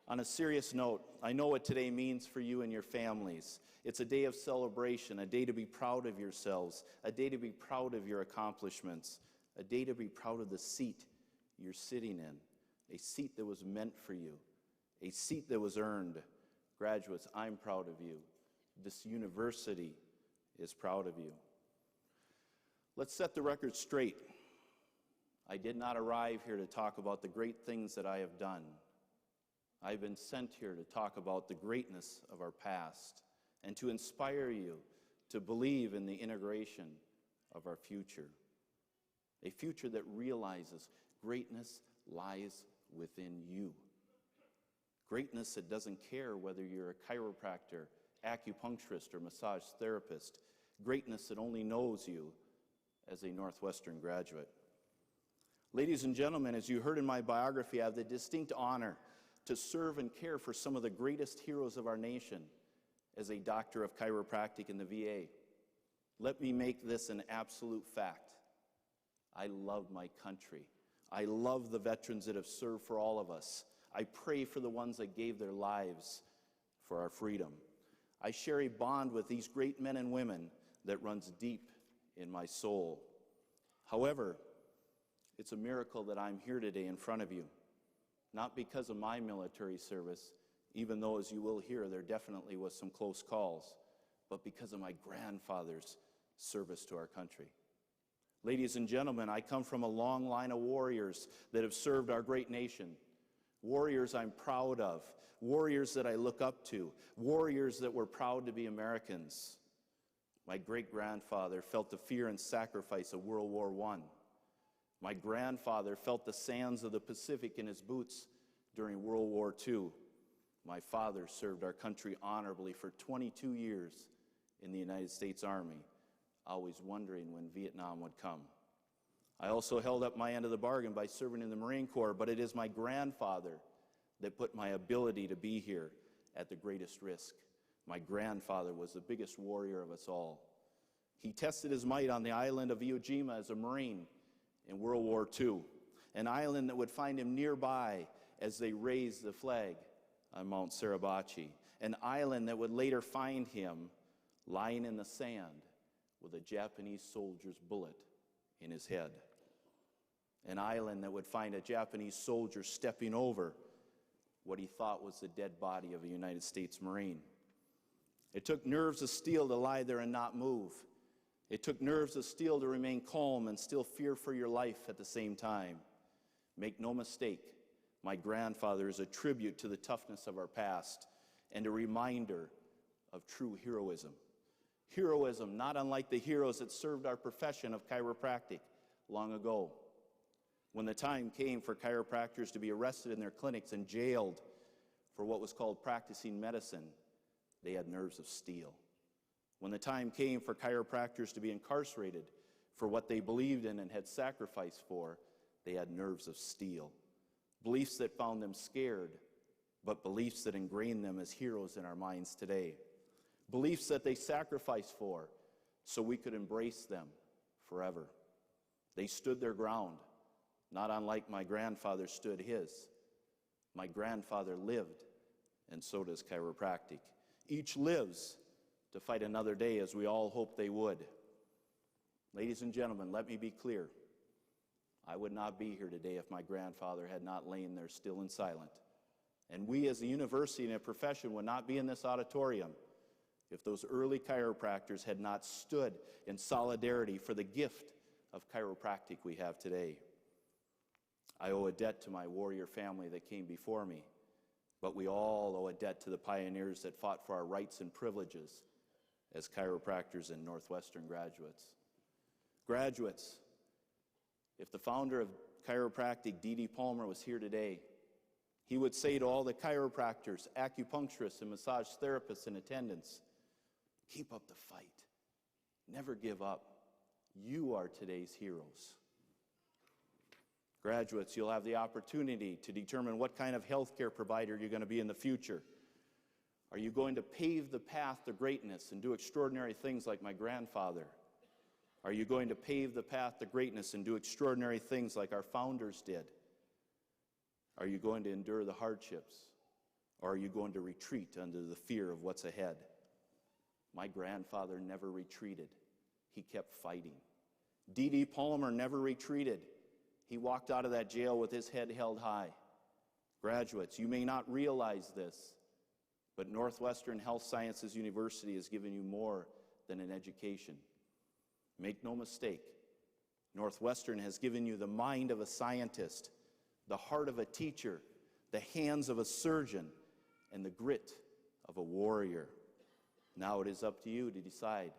On a serious note, I know what today means for you and your families. It's a day of celebration, a day to be proud of yourselves, a day to be proud of your accomplishments, a day to be proud of the seat you're sitting in, a seat that was meant for you, a seat that was earned. Graduates, I'm proud of you. This university is proud of you. Let's set the record straight. I did not arrive here to talk about the great things that I have done. I've been sent here to talk about the greatness of our past and to inspire you to believe in the integration of our future, a future that realizes greatness lies within you. Greatness that doesn't care whether you're a chiropractor, acupuncturist, or massage therapist. Greatness that only knows you as a Northwestern graduate. Ladies and gentlemen, as you heard in my biography, I have the distinct honor to serve and care for some of the greatest heroes of our nation as a doctor of chiropractic in the VA. Let me make this an absolute fact. I love my country. I love the veterans that have served for all of us. I pray for the ones that gave their lives for our freedom. I share a bond with these great men and women that runs deep in my soul. However, it's a miracle that I'm here today in front of you, not because of my military service, even though, as you will hear, there definitely was some close calls, but because of my grandfather's service to our country. Ladies and gentlemen, I come from a long line of warriors that have served our great nation. Warriors I'm proud of, warriors that I look up to, warriors that were proud to be Americans. My great-grandfather felt the fear and sacrifice of World War I. My grandfather felt the sands of the Pacific in his boots during World War II. My father served our country honorably for 22 years in the United States Army, always wondering when Vietnam would come. I also held up my end of the bargain by serving in the Marine Corps, but it is my grandfather that put my ability to be here at the greatest risk. My grandfather was the biggest warrior of us all. He tested his might on the island of Iwo Jima as a Marine in World War II, an island that would find him nearby as they raised the flag on Mount Suribachi, an island that would later find him lying in the sand with a Japanese soldier's bullet in his head, an island that would find a Japanese soldier stepping over what he thought was the dead body of a United States Marine. It took nerves of steel to lie there and not move. It took nerves of steel to remain calm and still fear for your life at the same time. Make no mistake, my grandfather is a tribute to the toughness of our past and a reminder of true heroism. Heroism, not unlike the heroes that served our profession of chiropractic long ago. When the time came for chiropractors to be arrested in their clinics and jailed for what was called practicing medicine, they had nerves of steel. When the time came for chiropractors to be incarcerated for what they believed in and had sacrificed for, they had nerves of steel. Beliefs that found them scared, but beliefs that ingrained them as heroes in our minds today. Beliefs that they sacrificed for so we could embrace them forever. They stood their ground, not unlike my grandfather stood his. My grandfather lived, and so does chiropractic. Each lives to fight another day, as we all hope they would. Ladies and gentlemen, let me be clear. I would not be here today if my grandfather had not lain there still and silent. And we as a university and a profession would not be in this auditorium if those early chiropractors had not stood in solidarity for the gift of chiropractic we have today. I owe a debt to my warrior family that came before me, But we all owe a debt to the pioneers that fought for our rights and privileges as chiropractors and Northwestern graduates. Graduates, if the founder of Chiropractic, D.D. Palmer, was here today, he would say to all the chiropractors, acupuncturists, and massage therapists in attendance, keep up the fight. Never give up. You are today's heroes. Graduates, you'll have the opportunity to determine what kind of healthcare provider you're going to be in the future. Are you going to pave the path to greatness and do extraordinary things like my grandfather? Are you going to pave the path to greatness and do extraordinary things like our founders did? Are you going to endure the hardships? Or are you going to retreat under the fear of what's ahead? My grandfather never retreated. He kept fighting. D.D. Palmer never retreated. He walked out of that jail with his head held high. Graduates, you may not realize this, but Northwestern Health Sciences University has given you more than an education. Make no mistake, Northwestern has given you the mind of a scientist, the heart of a teacher, the hands of a surgeon, and the grit of a warrior. Now it is up to you to decide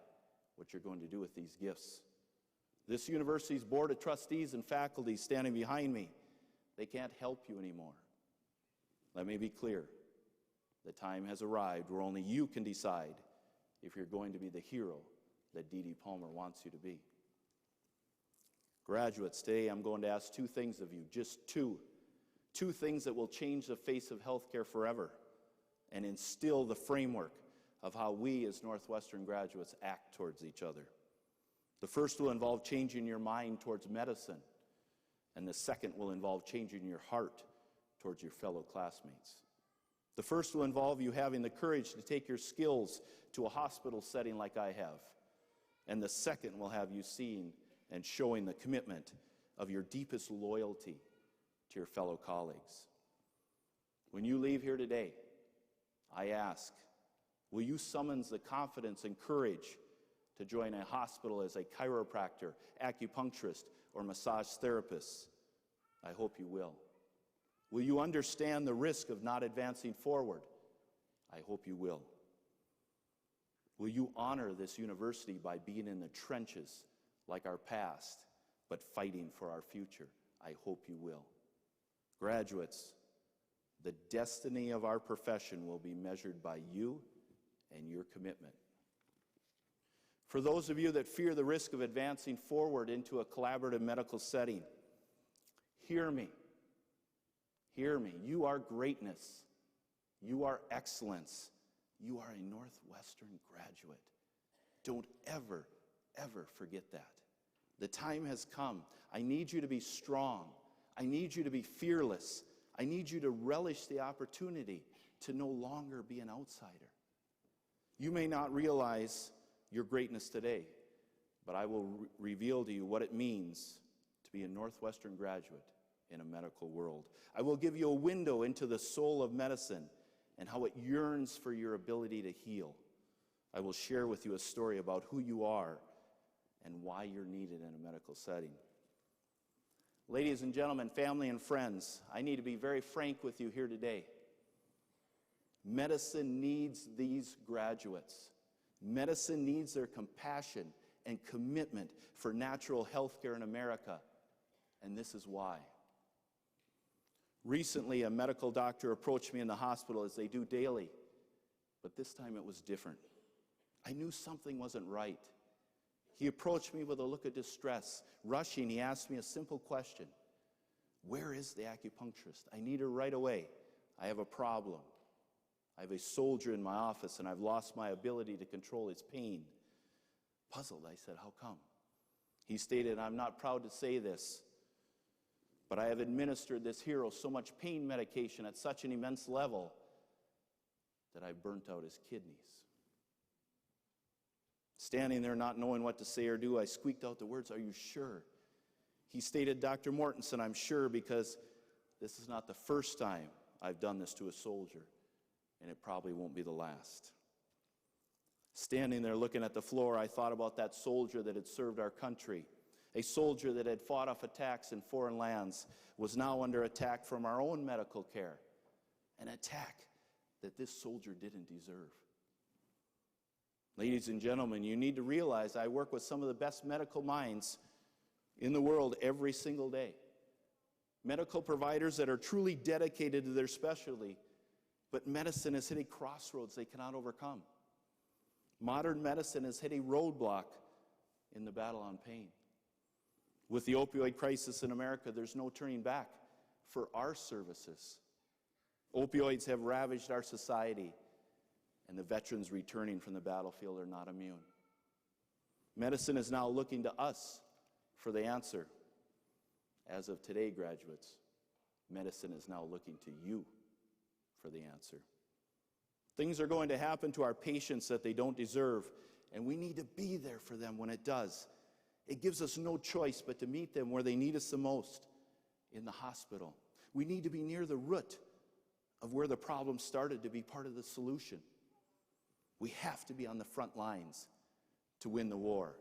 what you're going to do with these gifts. This university's board of trustees and faculty standing behind me, they can't help you anymore. Let me be clear. The time has arrived where only you can decide if you're going to be the hero that D.D. Palmer wants you to be. Graduates, today I'm going to ask two things of you, just two. Two things that will change the face of healthcare forever and instill the framework of how we as Northwestern graduates act towards each other. The first will involve changing your mind towards medicine, and the second will involve changing your heart towards your fellow classmates. The first will involve you having the courage to take your skills to a hospital setting like I have, and the second will have you seeing and showing the commitment of your deepest loyalty to your fellow colleagues. When you leave here today, I ask, will you summons the confidence and courage to join a hospital as a chiropractor, acupuncturist, or massage therapist? I hope you will. Will you understand the risk of not advancing forward? I hope you will. Will you honor this university by being in the trenches like our past, but fighting for our future? I hope you will. Graduates, the destiny of our profession will be measured by you and your commitment. For those of you that fear the risk of advancing forward into a collaborative medical setting, hear me. Hear me. You are greatness. You are excellence. You are a Northwestern graduate. Don't ever, ever forget that. The time has come. I need you to be strong. I need you to be fearless. I need you to relish the opportunity to no longer be an outsider. You may not realize your greatness today, but I will reveal to you what it means to be a Northwestern graduate in a medical world. I will give you a window into the soul of medicine and how it yearns for your ability to heal. I will share with you a story about who you are and why you're needed in a medical setting. Ladies and gentlemen, family and friends, I need to be very frank with you here today. Medicine needs these graduates. Medicine needs their compassion and commitment for natural health care in America, and this is why. Recently, a medical doctor approached me in the hospital, as they do daily, but this time it was different. I knew something wasn't right. He approached me with a look of distress. Rushing, he asked me a simple question. Where is the acupuncturist? I need her right away. I have a problem. I have a soldier in my office, and I've lost my ability to control his pain. Puzzled, I said, how come? He stated, I'm not proud to say this, but I have administered this hero so much pain medication at such an immense level that I burnt out his kidneys. Standing there not knowing what to say or do, I squeaked out the words, are you sure? He stated, Dr. Mortensen, I'm sure because this is not the first time I've done this to a soldier, and it probably won't be the last. Standing there looking at the floor, I thought about that soldier that had served our country, a soldier that had fought off attacks in foreign lands, was now under attack from our own medical care. an attack that this soldier didn't deserve. Ladies and gentlemen, you need to realize I work with some of the best medical minds in the world every single day. Medical providers that are truly dedicated to their specialty, but medicine has hit a crossroads they cannot overcome. Modern medicine has hit a roadblock in the battle on pain. With the opioid crisis in America, there's no turning back for our services. Opioids have ravaged our society, and the veterans returning from the battlefield are not immune. Medicine is now looking to us for the answer. As of today, graduates, medicine is now looking to you for the answer. Things are going to happen to our patients that they don't deserve, and we need to be there for them when it does. It gives us no choice but to meet them where they need us the most, in the hospital. We need to be near the root of where the problem started to be part of the solution. We have to be on the front lines to win the war.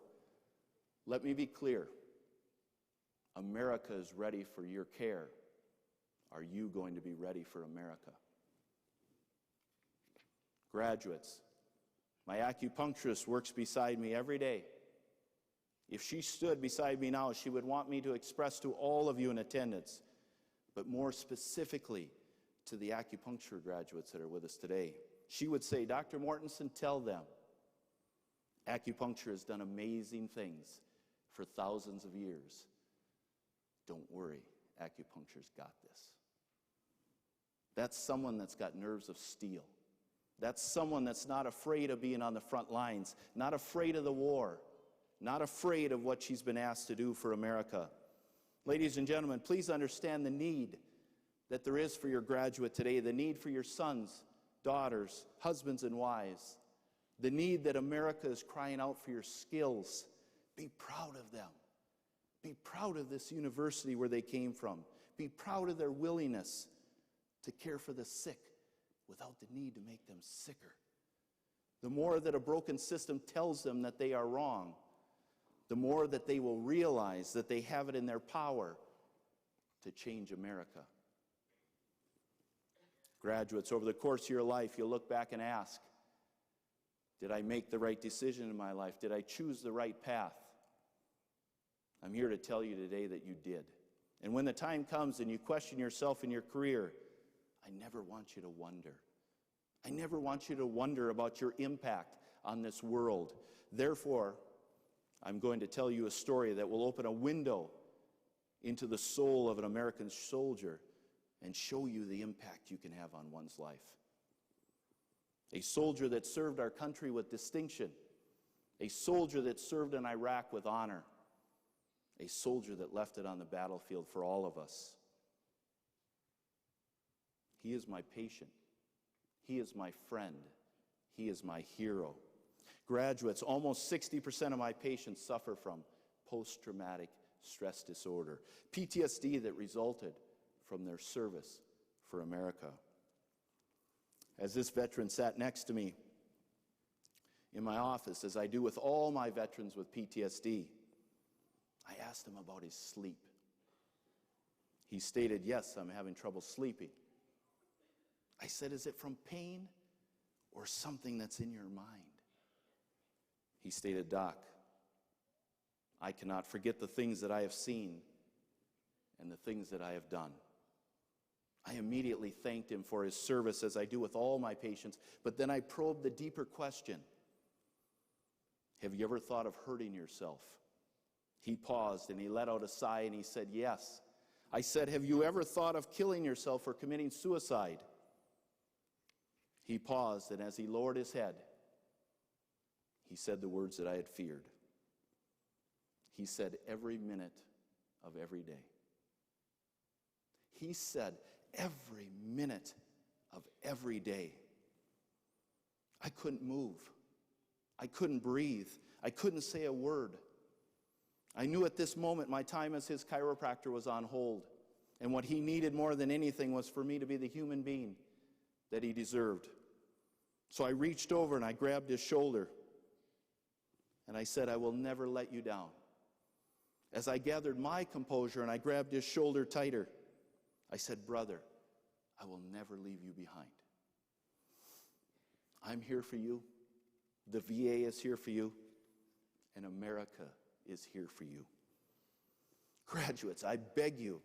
Let me be clear. America is ready for your care. Are you going to be ready for America? Graduates, my acupuncturist works beside me every day. If she stood beside me now, she would want me to express to all of you in attendance, but more specifically to the acupuncture graduates that are with us today. She would say, Dr. Mortensen, tell them acupuncture has done amazing things for thousands of years. Don't worry, acupuncture's got this. That's someone that's got nerves of steel. That's someone that's not afraid of being on the front lines, not afraid of the war, not afraid of what she's been asked to do for America. Ladies and gentlemen, please understand the need that there is for your graduate today, the need for your sons, daughters, husbands, and wives, the need that America is crying out for your skills. Be proud of them. Be proud of this university where they came from. Be proud of their willingness to care for the sick without the need to make them sicker. The more that a broken system tells them that they are wrong, the more that they will realize that they have it in their power to change America. Graduates, over the course of your life, you'll look back and ask, did I make the right decision in my life? Did I choose the right path? I'm here to tell you today that you did. And when the time comes and you question yourself in your career, I never want you to wonder. I never want you to wonder about your impact on this world. Therefore, I'm going to tell you a story that will open a window into the soul of an American soldier and show you the impact you can have on one's life. A soldier that served our country with distinction. A soldier that served in Iraq with honor. A soldier that left it on the battlefield for all of us. He is my patient. He is my friend. He is my hero. Graduates, almost 60% of my patients suffer from post-traumatic stress disorder, PTSD that resulted from their service for America. As this veteran sat next to me in my office, as I do with all my veterans with PTSD, I asked him about his sleep. He stated, yes, I'm having trouble sleeping. I said, is it from pain or something that's in your mind? He stated, Doc, I cannot forget the things that I have seen and the things that I have done. I immediately thanked him for his service, as I do with all my patients, but then I probed the deeper question. Have you ever thought of hurting yourself? He paused and he let out a sigh and he said, yes. I said, have you ever thought of killing yourself or committing suicide? He paused, and as he lowered his head, he said the words that I had feared. He said, every minute of every day. He said, every minute of every day. I couldn't move. I couldn't breathe. I couldn't say a word. I knew at this moment my time as his chiropractor was on hold, and what he needed more than anything was for me to be the human being that he deserved. So I reached over and I grabbed his shoulder, and I said, I will never let you down. As I gathered my composure and I grabbed his shoulder tighter, I said, brother, I will never leave you behind. I'm here for you. The VA is here for you. And America is here for you. Graduates, I beg you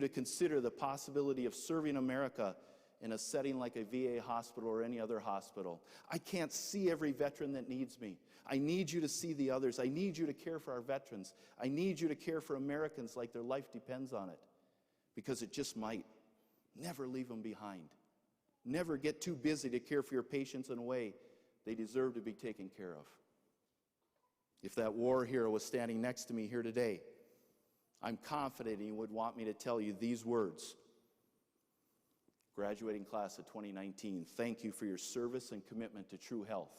to consider the possibility of serving America in a setting like a VA hospital or any other hospital. I can't see every veteran that needs me. I need you to see the others. I need you to care for our veterans. I need you to care for Americans like their life depends on it, because it just might. Never leave them behind. Never get too busy to care for your patients in a way they deserve to be taken care of. If that war hero was standing next to me here today, I'm confident he would want me to tell you these words. Graduating class of 2019, thank you for your service and commitment to true health.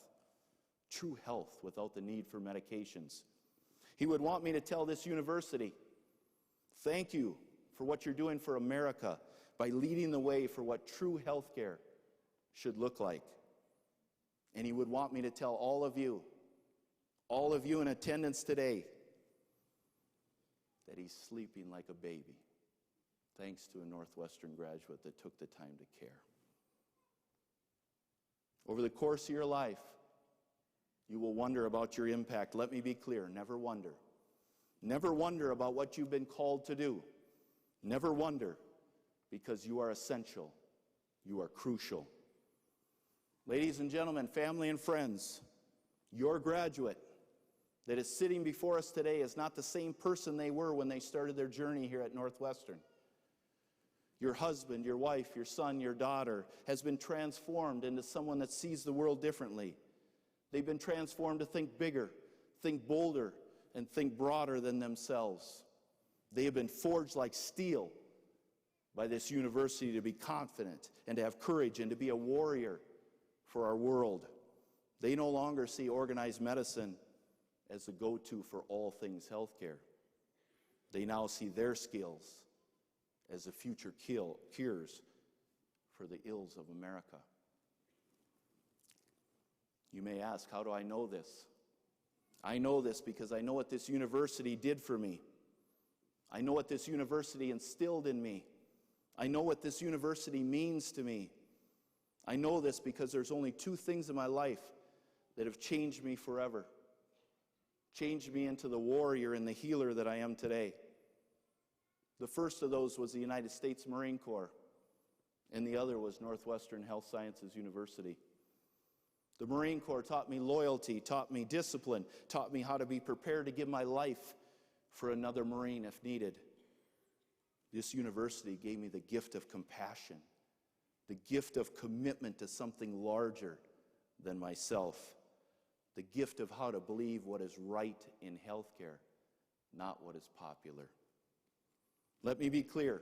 True health without the need for medications. He would want me to tell this university, thank you for what you're doing for America by leading the way for what true health care should look like. And he would want me to tell all of you in attendance today, that he's sleeping like a baby, thanks to a Northwestern graduate that took the time to care. Over the course of your life, you will wonder about your impact. Let me be clear, never wonder. Never wonder about what you've been called to do. Never wonder, because you are essential. You are crucial. Ladies and gentlemen, family and friends, your graduate that is sitting before us today is not the same person they were when they started their journey here at Northwestern. Your husband, your wife, your son, your daughter has been transformed into someone that sees the world differently. They've been transformed to think bigger, think bolder, and think broader than themselves. They have been forged like steel by this university to be confident and to have courage and to be a warrior for our world. They no longer see organized medicine as the go-to for all things healthcare. They now see their skills as the future cures for the ills of America. You may ask, how do I know this? I know this because I know what this university did for me. I know what this university instilled in me. I know what this university means to me. I know this because there's only two things in my life that have changed me forever. Changed me into the warrior and the healer that I am today. The first of those was the United States Marine Corps, and the other was Northwestern Health Sciences University. The Marine Corps taught me loyalty, taught me discipline, taught me how to be prepared to give my life for another Marine if needed. This university gave me the gift of compassion, the gift of commitment to something larger than myself, the gift of how to believe what is right in healthcare, not what is popular. Let me be clear.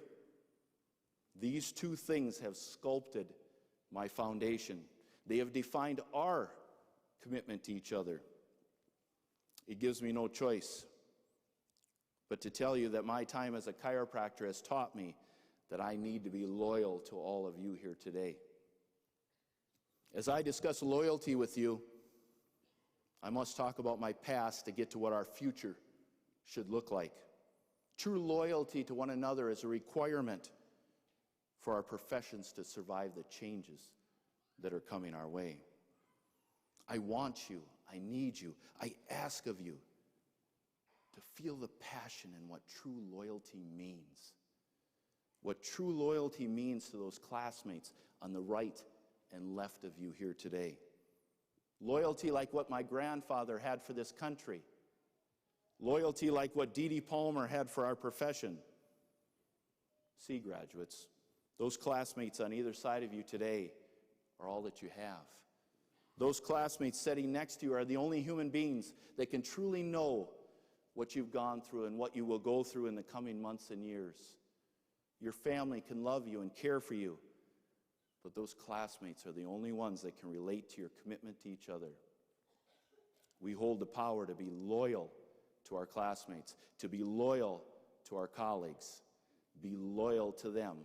These two things have sculpted my foundation. They have defined our commitment to each other. It gives me no choice but to tell you that my time as a chiropractor has taught me that I need to be loyal to all of you here today. As I discuss loyalty with you, I must talk about my past to get to what our future should look like. True loyalty to one another is a requirement for our professions to survive the changes that are coming our way. I want you, I need you, I ask of you to feel the passion in what true loyalty means. What true loyalty means to those classmates on the right and left of you here today. Loyalty like what my grandfather had for this country. Loyalty like what D.D. Palmer had for our profession. See, graduates, those classmates on either side of you today are all that you have. Those classmates sitting next to you are the only human beings that can truly know what you've gone through and what you will go through in the coming months and years. Your family can love you and care for you, but those classmates are the only ones that can relate to your commitment to each other. We hold the power to be loyal to our classmates, to be loyal to our colleagues, be loyal to them,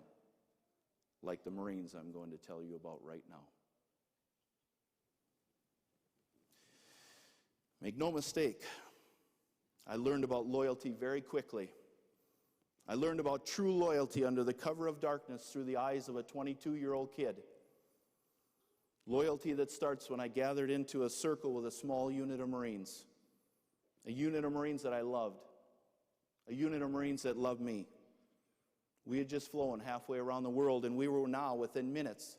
like the Marines I'm going to tell you about right now. Make no mistake, I learned about loyalty very quickly. I learned about true loyalty under the cover of darkness through the eyes of a 22-year-old kid. Loyalty that starts when I gathered into a circle with a small unit of Marines. A unit of Marines that I loved. A unit of Marines that loved me. We had just flown halfway around the world, and we were now within minutes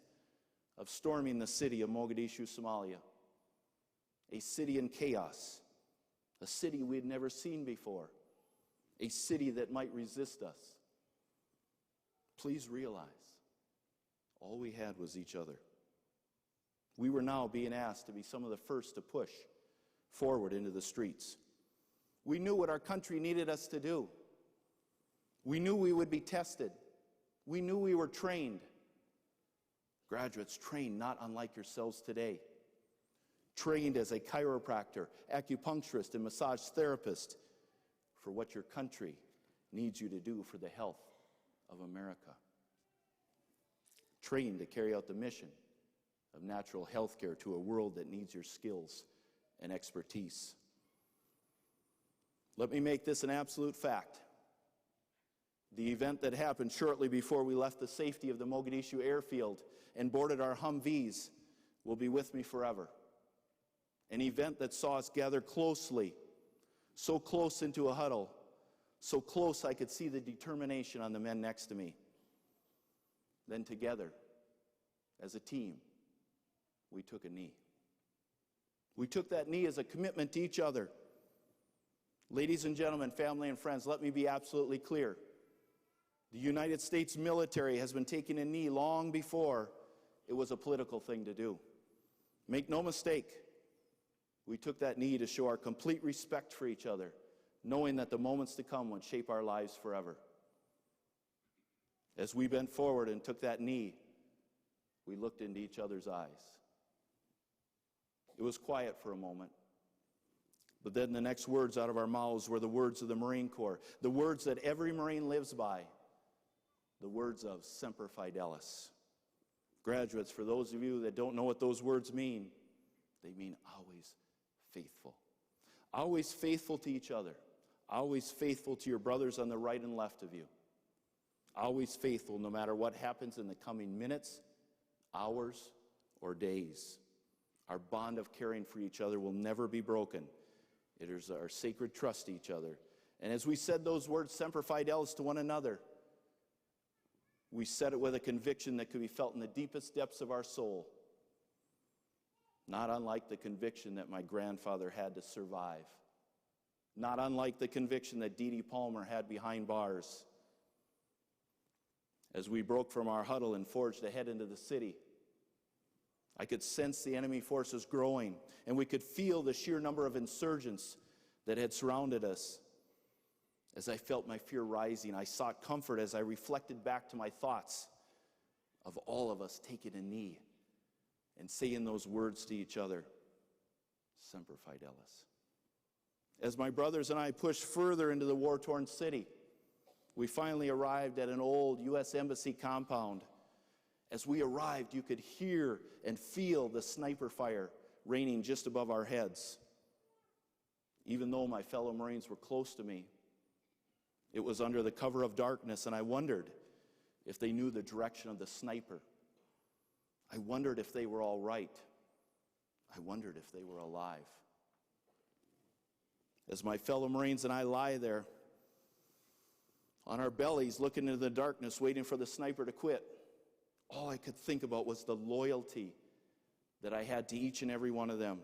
of storming the city of Mogadishu, Somalia. A city in chaos. A city we had never seen before. A city that might resist us. Please realize, all we had was each other. We were now being asked to be some of the first to push forward into the streets. We knew what our country needed us to do. We knew we would be tested. We knew we were trained. Graduates trained not unlike yourselves today. Trained as a chiropractor, acupuncturist, and massage therapist for what your country needs you to do for the health of America. Trained to carry out the mission of natural health care to a world that needs your skills and expertise. Let me make this an absolute fact. The event that happened shortly before we left the safety of the Mogadishu airfield and boarded our Humvees will be with me forever. An event that saw us gather closely, so close into a huddle, so close I could see the determination on the men next to me. Then together, as a team, we took a knee. We took that knee as a commitment to each other. Ladies and gentlemen, family and friends, let me be absolutely clear. The United States military has been taking a knee long before it was a political thing to do. Make no mistake, we took that knee to show our complete respect for each other, knowing that the moments to come would shape our lives forever. As we bent forward and took that knee, we looked into each other's eyes. It was quiet for a moment. But then the next words out of our mouths were the words of the Marine Corps, the words that every Marine lives by, the words of Semper Fidelis. Graduates, for those of you that don't know what those words mean, they mean always faithful. Always faithful to each other. Always faithful to your brothers on the right and left of you. Always faithful no matter what happens in the coming minutes, hours, or days. Our bond of caring for each other will never be broken. It is our sacred trust to each other. And as we said those words, Semper Fidelis, to one another, we said it with a conviction that could be felt in the deepest depths of our soul. Not unlike the conviction that my grandfather had to survive. Not unlike the conviction that Dee Dee Palmer had behind bars. As we broke from our huddle and forged ahead into the city, I could sense the enemy forces growing, and we could feel the sheer number of insurgents that had surrounded us. As I felt my fear rising, I sought comfort as I reflected back to my thoughts of all of us taking a knee and saying those words to each other, Semper Fidelis. As my brothers and I pushed further into the war-torn city, we finally arrived at an old U.S. Embassy compound. As we arrived, you could hear and feel the sniper fire raining just above our heads. Even though my fellow Marines were close to me, it was under the cover of darkness, and I wondered if they knew the direction of the sniper. I wondered if they were all right. I wondered if they were alive. As my fellow Marines and I lie there on our bellies, looking into the darkness, waiting for the sniper to quit, all I could think about was the loyalty that I had to each and every one of them.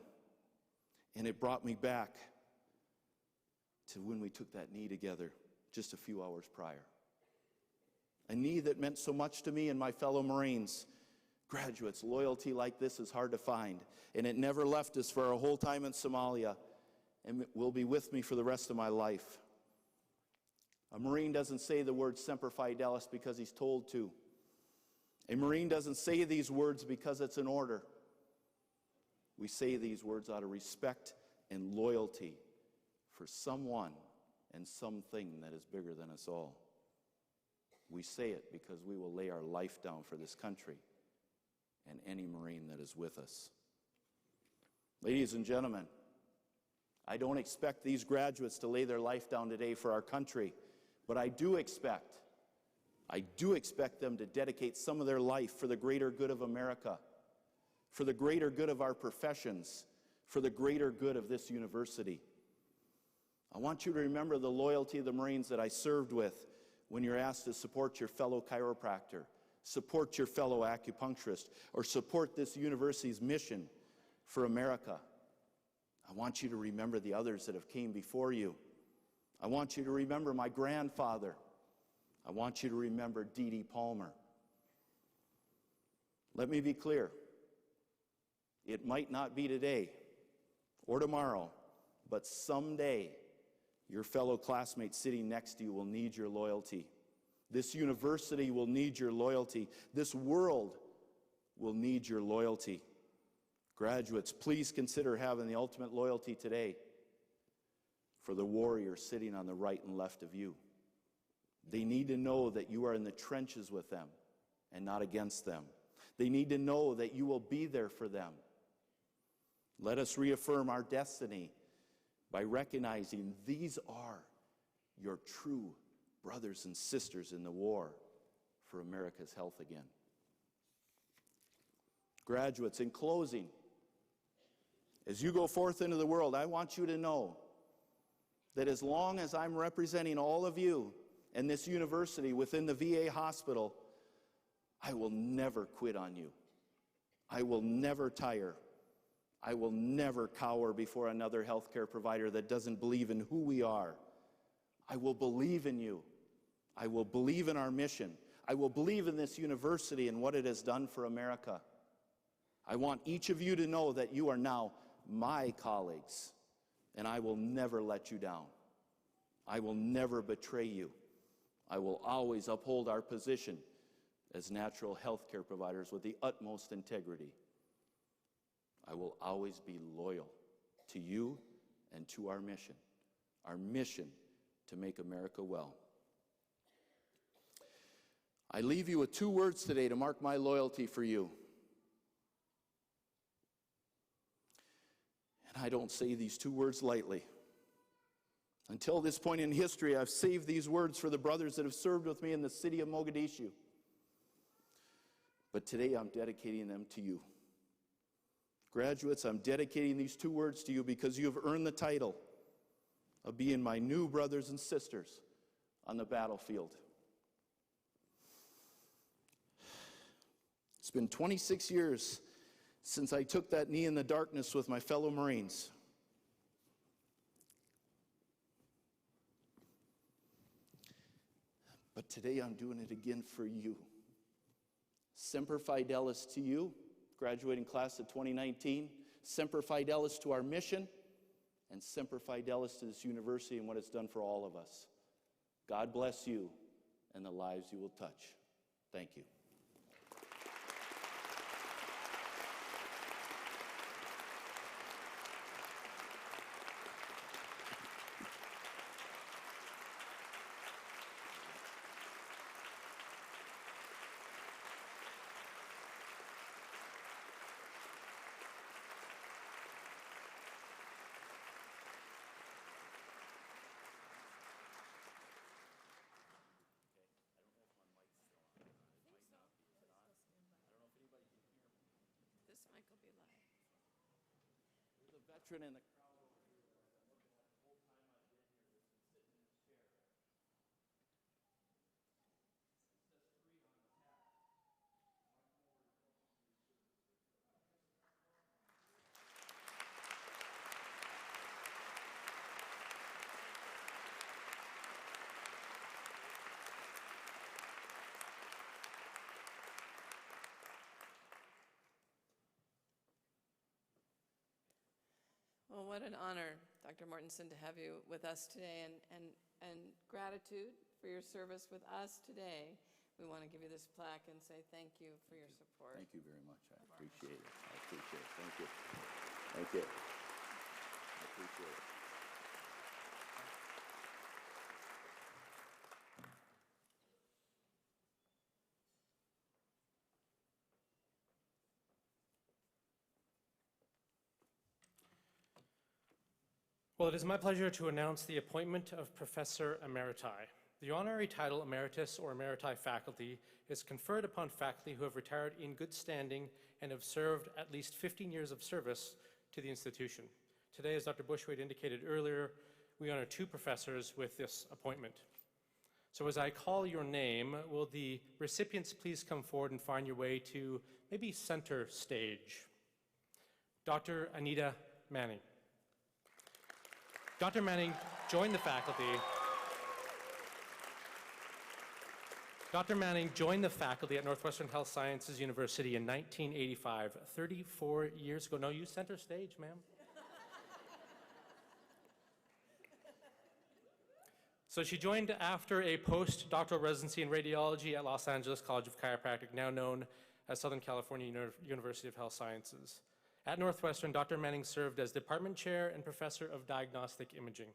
And it brought me back to when we took that knee together just a few hours prior. A knee that meant so much to me and my fellow Marines. Graduates, loyalty like this is hard to find, and it never left us for our whole time in Somalia, and will be with me for the rest of my life. A Marine doesn't say the word Semper Fidelis because he's told to. A Marine doesn't say these words because it's an order. We say these words out of respect and loyalty for someone and something that is bigger than us all. We say it because we will lay our life down for this country and any Marine that is with us. Ladies and gentlemen, I don't expect these graduates to lay their life down today for our country, But I do expect them to dedicate some of their life for the greater good of America, for the greater good of our professions, for the greater good of this university. I want you to remember the loyalty of the Marines that I served with when you're asked to support your fellow chiropractor, support your fellow acupuncturist, or support this university's mission for America. I want you to remember the others that have came before you. I want you to remember my grandfather. I want you to remember Dee Dee Palmer. Let me be clear. It might not be today or tomorrow, but someday your fellow classmates sitting next to you will need your loyalty. This university will need your loyalty. This world will need your loyalty. Graduates, please consider having the ultimate loyalty today for the warriors sitting on the right and left of you. They need to know that you are in the trenches with them and not against them. They need to know that you will be there for them. Let us reaffirm our destiny by recognizing these are your true brothers and sisters in the war for America's health again. Graduates, in closing, as you go forth into the world, I want you to know that as long as I'm representing all of you and this university within the VA hospital, I will never quit on you. I will never tire. I will never cower before another healthcare provider that doesn't believe in who we are. I will believe in you. I will believe in our mission. I will believe in this university and what it has done for America. I want each of you to know that you are now my colleagues, and I will never let you down. I will never betray you. I will always uphold our position as natural health care providers with the utmost integrity. I will always be loyal to you and to our mission to make America well. I leave you with 2 words today to mark my loyalty for you. And I don't say these 2 words lightly. Until this point in history, I've saved these words for the brothers that have served with me in the city of Mogadishu. But today I'm dedicating them to you. Graduates, I'm dedicating these 2 words to you because you have earned the title of being my new brothers and sisters on the battlefield. It's been 26 years since I took that knee in the darkness with my fellow Marines. But today I'm doing it again for you. Semper Fidelis to you, graduating class of 2019. Semper Fidelis to our mission, and Semper Fidelis to this university and what it's done for all of us. God bless you and the lives you will touch. Thank you. This mic will be live. There's a veteran in the crowd over here that I'm looking at the whole time I've been here that's been sitting in his chair. It says 3 on the tag. Well, what an honor, Dr. Mortensen, to have you with us today, and gratitude for your service with us today. We want to give you this plaque and say thank you for your support. Thank you very much. I appreciate it. I appreciate it. Thank you. Thank you. I appreciate it. Well, it is my pleasure to announce the appointment of Professor Emeriti. The honorary title Emeritus or Emeriti faculty is conferred upon faculty who have retired in good standing and have served at least 15 years of service to the institution. Today, as Dr. Bushwaite indicated earlier, we honor 2 professors with this appointment. So as I call your name, will the recipients please come forward and find your way to maybe center stage? Dr. Anita Manning. Dr. Manning joined the faculty. Dr. Manning joined the faculty at Northwestern Health Sciences University in 1985, 34 years ago. No, you center stage, ma'am. So she joined after a postdoctoral residency in radiology at Los Angeles College of Chiropractic, now known as Southern California University of Health Sciences. At Northwestern, Dr. Manning served as department chair and professor of diagnostic imaging.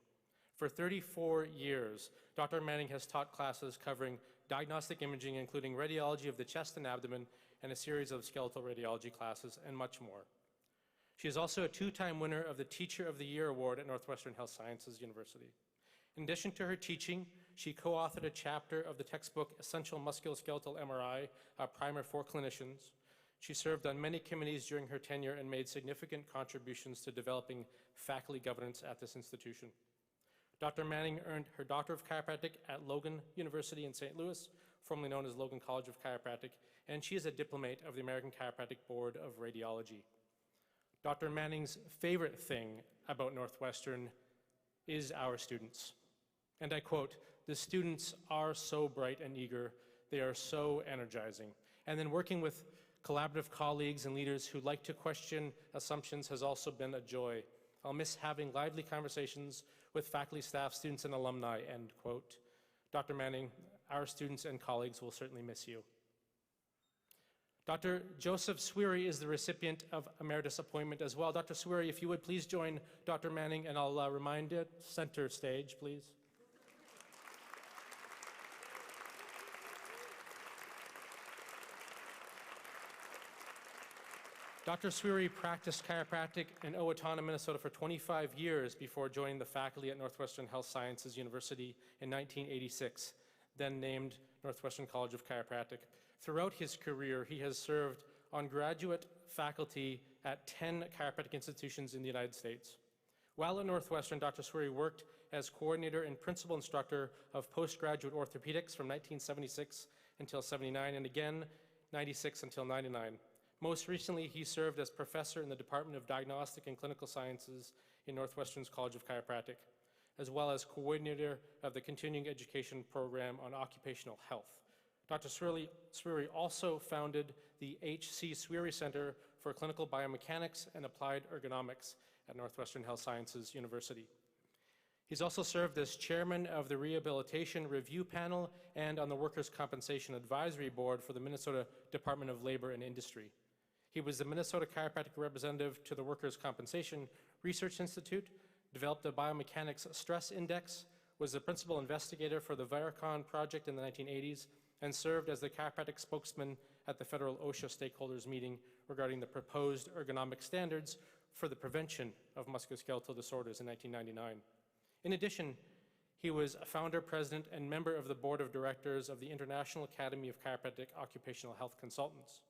For 34 years, Dr. Manning has taught classes covering diagnostic imaging, including radiology of the chest and abdomen, and a series of skeletal radiology classes, and much more. She is also a 2-time winner of the Teacher of the Year Award at Northwestern Health Sciences University. In addition to her teaching, she co-authored a chapter of the textbook Essential Musculoskeletal MRI, a primer for clinicians. She served on many committees during her tenure and made significant contributions to developing faculty governance at this institution. Dr. Manning earned her Doctor of Chiropractic at Logan University in St. Louis, formerly known as Logan College of Chiropractic, and she is a diplomate of the American Chiropractic Board of Radiology. Dr. Manning's favorite thing about Northwestern is our students. And I quote, "The students are so bright and eager, they are so energizing." And then working with collaborative colleagues and leaders who like to question assumptions has also been a joy. I'll miss having lively conversations with faculty, staff, students, and alumni, end quote. Dr. Manning, our students and colleagues will certainly miss you. Dr. Joseph Sweary is the recipient of Emeritus appointment as well. Dr. Sweary, if you would please join Dr. Manning, and I'll remind it, center stage, please. Dr. Sweary practiced chiropractic in Owatonna, Minnesota for 25 years before joining the faculty at Northwestern Health Sciences University in 1986, then named Northwestern College of Chiropractic. Throughout his career, he has served on graduate faculty at 10 chiropractic institutions in the United States. While at Northwestern, Dr. Sweary worked as coordinator and principal instructor of postgraduate orthopedics from 1976 until 79, and again 96 until 99. Most recently, he served as professor in the Department of Diagnostic and Clinical Sciences in Northwestern's College of Chiropractic, as well as coordinator of the continuing education program on occupational health. Dr. Sweary also founded the H.C. Sweary Center for Clinical Biomechanics and Applied Ergonomics at Northwestern Health Sciences University. He's also served as chairman of the Rehabilitation Review Panel and on the Workers' Compensation Advisory Board for the Minnesota Department of Labor and Industry. He was the Minnesota Chiropractic representative to the Workers' Compensation Research Institute, developed the Biomechanics Stress Index, was the principal investigator for the Viricon project in the 1980s, and served as the chiropractic spokesman at the federal OSHA stakeholders meeting regarding the proposed ergonomic standards for the prevention of musculoskeletal disorders in 1999. In addition, he was a founder, president, and member of the board of directors of the International Academy of Chiropractic Occupational Health Consultants.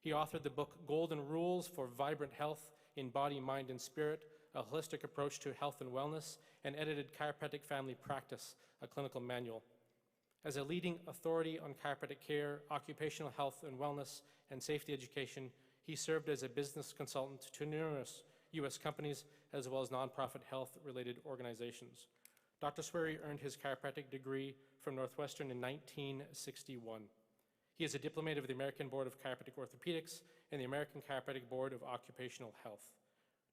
He authored the book Golden Rules for Vibrant Health in Body, Mind, and Spirit, a holistic approach to health and wellness, and edited Chiropractic Family Practice, a clinical manual. As a leading authority on chiropractic care, occupational health and wellness, and safety education, he served as a business consultant to numerous U.S. companies as well as nonprofit health-related organizations. Dr. Sweary earned his chiropractic degree from Northwestern in 1961. He is a diplomate of the American Board of Chiropractic Orthopedics and the American Chiropractic Board of Occupational Health.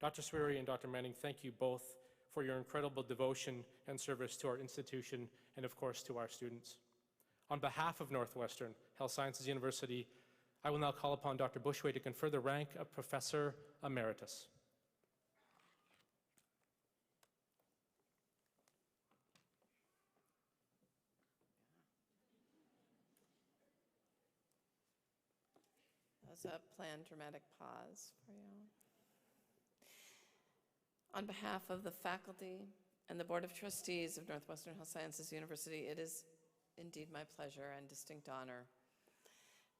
Dr. Sweary and Dr. Manning, thank you both for your incredible devotion and service to our institution and, of course, to our students. On behalf of Northwestern Health Sciences University, I will now call upon Dr. Bushwaite to confer the rank of Professor Emeritus. That was a planned dramatic pause for you. On behalf of the faculty and the Board of Trustees of Northwestern Health Sciences University, it is indeed my pleasure and distinct honor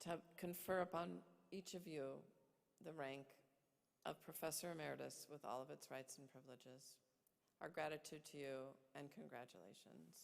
to confer upon each of you the rank of Professor Emeritus with all of its rights and privileges. Our gratitude to you and congratulations.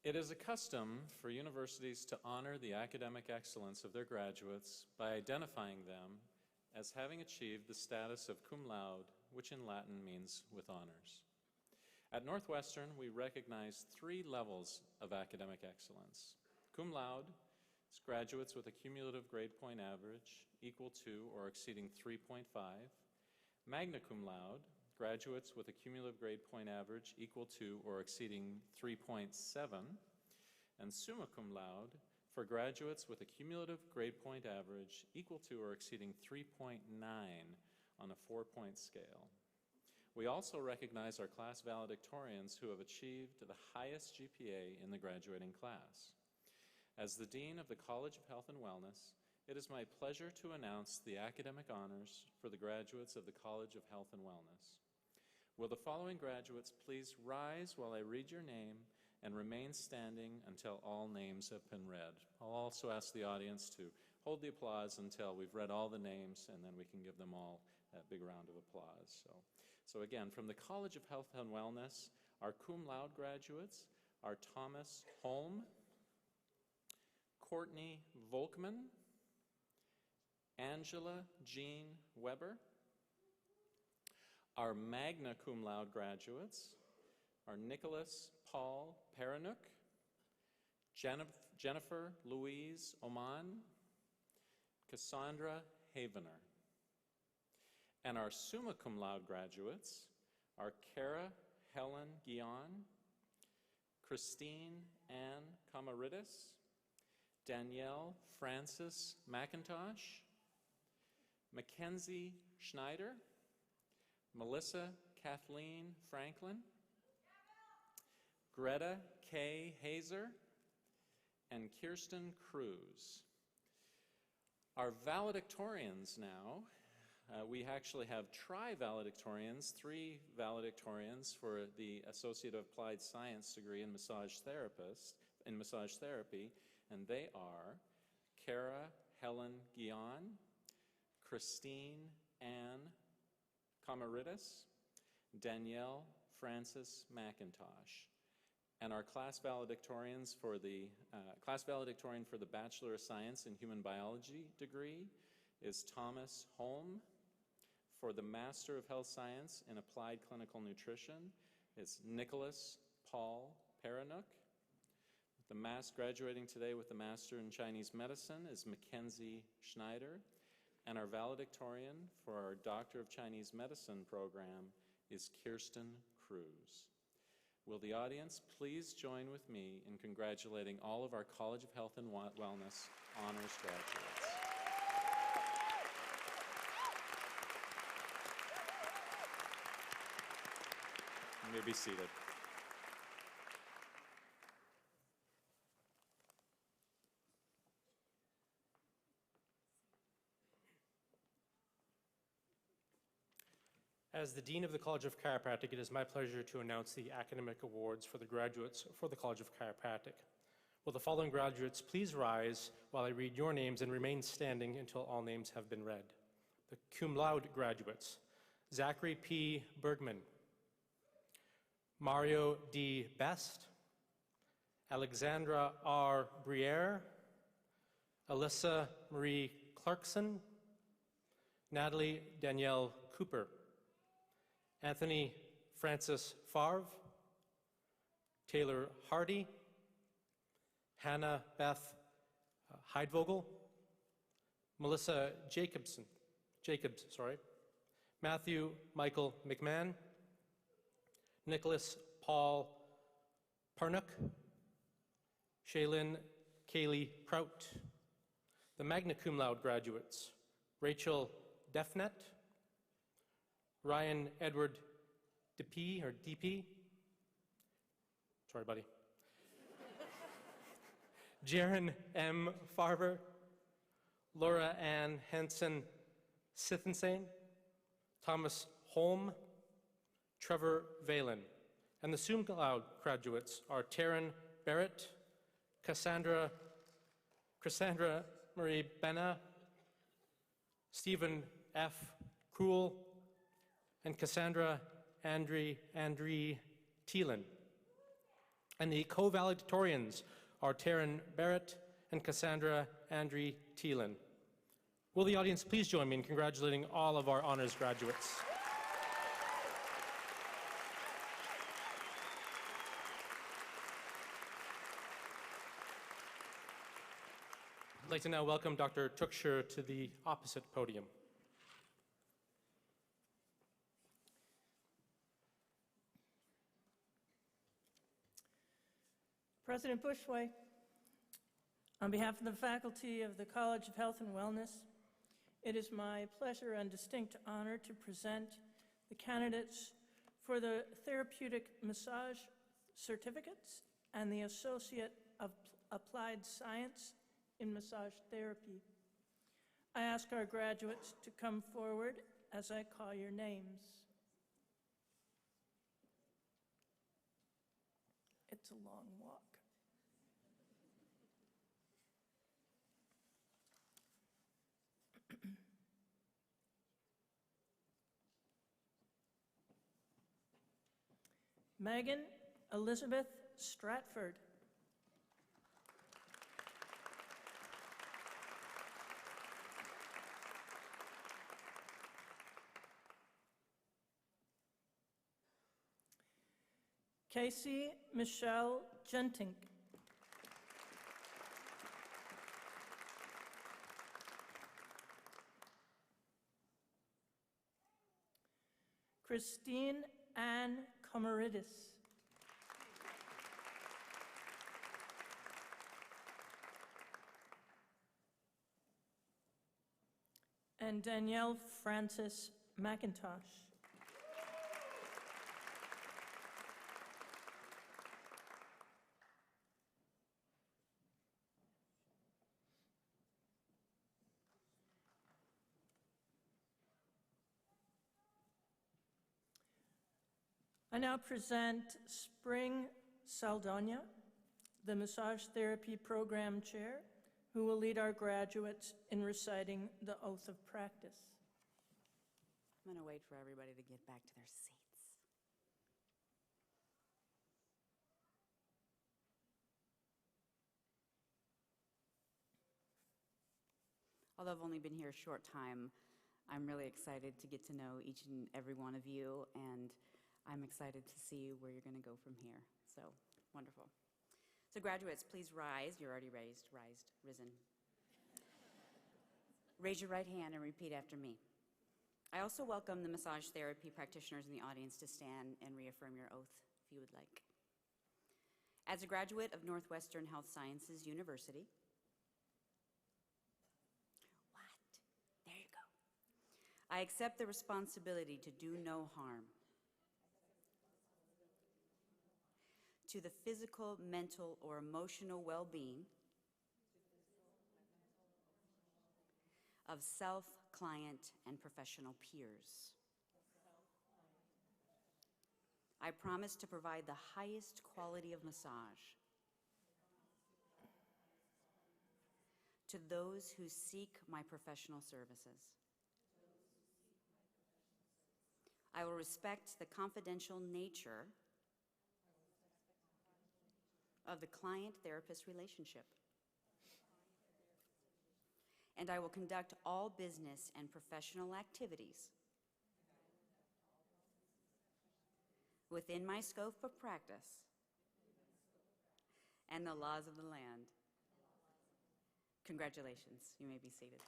It is a custom for universities to honor the academic excellence of their graduates by identifying them as having achieved the status of cum laude, which in Latin means with honors. At Northwestern, we recognize 3 levels of academic excellence. Cum laude is graduates with a cumulative grade point average equal to or exceeding 3.5. Magna cum laude, graduates with a cumulative grade point average equal to or exceeding 3.7, and summa cum laude for graduates with a cumulative grade point average equal to or exceeding 3.9 on a 4-point scale. We also recognize our class valedictorians who have achieved the highest GPA in the graduating class. As the Dean of the College of Health and Wellness, it is my pleasure to announce the academic honors for the graduates of the College of Health and Wellness. Will the following graduates please rise while I read your name and remain standing until all names have been read. I'll also ask the audience to hold the applause until we've read all the names, and then we can give them all that big round of applause. So again, from the College of Health and Wellness, our cum laude graduates are Thomas Holm, Courtney Volkman, Angela Jean Weber. Our magna cum laude graduates are Nicholas Paul Paranuk, Jennifer Louise Oman, Cassandra Havener. And our summa cum laude graduates are Kara Helen Guion, Christine Ann Kamaritis, Danielle Frances McIntosh, Mackenzie Schneider, Melissa Kathleen Franklin, Greta K. Hazer, and Kirsten Cruz. Our valedictorians now, we actually have tri-valedictorians, 3 valedictorians for the Associate of Applied Science degree in massage therapy, and they are Kara Helen Guion, Christine Ann Kamaritis, Danielle Frances McIntosh. And our class valedictorian for the Bachelor of Science in Human Biology degree is Thomas Holm. For the Master of Health Science in Applied Clinical Nutrition is Nicholas Paul Paranuk. Graduating today with the Master in Chinese Medicine is Mackenzie Schneider. And our valedictorian for our Doctor of Chinese Medicine program is Kirsten Cruz. Will the audience please join with me in congratulating all of our College of Health and Wellness honors graduates. You may be seated. As the Dean of the College of Chiropractic, it is my pleasure to announce the academic awards for the graduates for the College of Chiropractic. Will the following graduates please rise while I read your names and remain standing until all names have been read. The cum laude graduates: Zachary P. Bergman, Mario D. Best, Alexandra R. Briere, Alyssa Marie Clarkson, Natalie Danielle Cooper, Anthony Francis Favre, Taylor Hardy, Hannah Beth Heidvogel, Melissa Jacobs, Matthew Michael McMahon, Nicholas Paul Parnook, Shaylin Kaylee Prout, the magna cum laude graduates, Rachel Defnet, Ryan Edward DP, sorry buddy, Jaron M. Farber, Laura Ann Hansen Sithensane, Thomas Holm, Trevor Valen. And the summa cum laude graduates are Taryn Barrett, Cassandra Marie Benna, Stephen F. Krull, and Cassandra Andree Thielen. And the co-valedictorians are Taryn Barrett and Cassandra Andree Thielen. Will the audience please join me in congratulating all of our honors graduates? I'd like to now welcome Dr. Tuksher to the opposite podium. President Bushway, on behalf of the faculty of the College of Health and Wellness, it is my pleasure and distinct honor to present the candidates for the Therapeutic Massage Certificates and the Associate of Applied Science in Massage Therapy. I ask our graduates to come forward as I call your names. It's a long walk. Megan Elizabeth Stratford. Casey Michelle Gentink. Christine Ann Emeritus. And Danielle Frances McIntosh. I now present Spring Saldana, the Massage Therapy Program Chair, who will lead our graduates in reciting the oath of practice. I'm going to wait for everybody to get back to their seats. Although I've only been here a short time, I'm really excited to get to know each and every one of you, and I'm excited to see where you're going to go from here. So, wonderful. So graduates, please rise. You're already risen. Raise your right hand and repeat after me. I also welcome the massage therapy practitioners in the audience to stand and reaffirm your oath if you would like. As a graduate of Northwestern Health Sciences University, there you go. I accept the responsibility to do no harm to the physical, mental, or emotional well-being of self, client, and professional peers. I promise to provide the highest quality of massage to those who seek my professional services. I will respect the confidential nature of the client-therapist relationship and I will conduct all business and professional activities within my scope of practice and the laws of the land. Congratulations. You may be seated.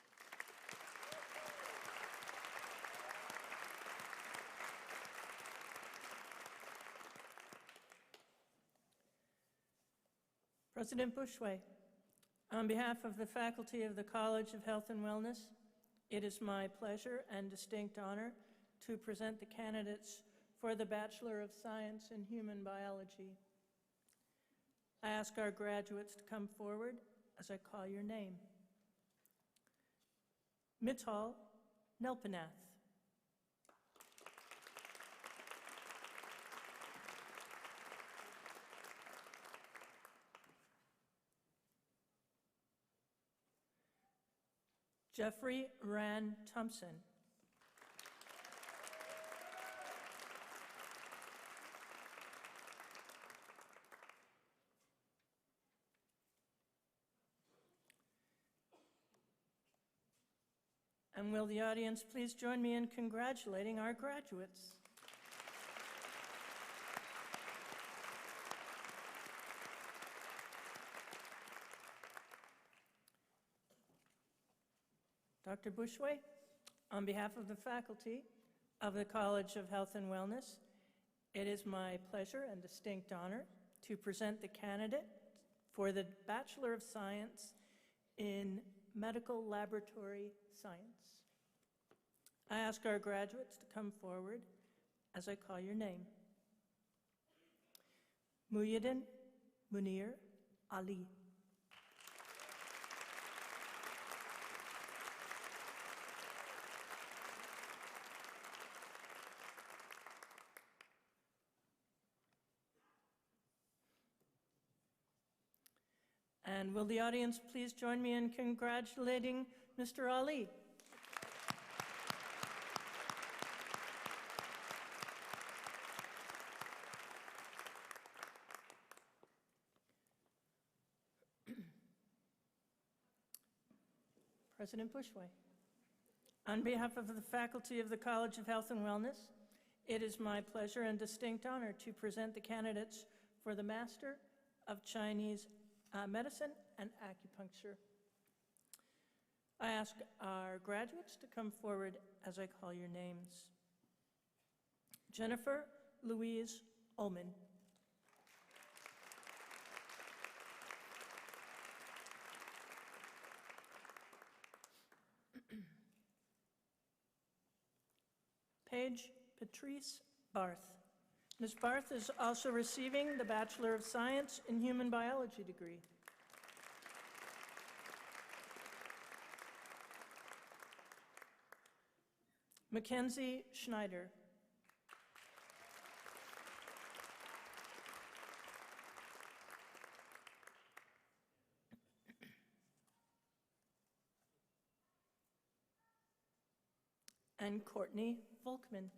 President Bushway, on behalf of the faculty of the College of Health and Wellness, it is my pleasure and distinct honor to present the candidates for the Bachelor of Science in Human Biology. I ask our graduates to come forward as I call your name. Mittal Nelpanath. Jeffrey Rand Thompson. And will the audience please join me in congratulating our graduates? Dr. Bushway, on behalf of the faculty of the College of Health and Wellness, it is my pleasure and distinct honor to present the candidate for the Bachelor of Science in Medical Laboratory Science. I ask our graduates to come forward as I call your name. Muhyiddin Munir Ali. And will the audience please join me in congratulating Mr. Ali? President Bushway, on behalf of the faculty of the College of Health and Wellness, it is my pleasure and distinct honor to present the candidates for the Master of Chinese Medicine and Acupuncture. I ask our graduates to come forward as I call your names. Jennifer Louise Ullman. Paige Patrice Barth. Ms. Barth is also receiving the Bachelor of Science in Human Biology degree. Mackenzie Schneider. And Courtney Volkman.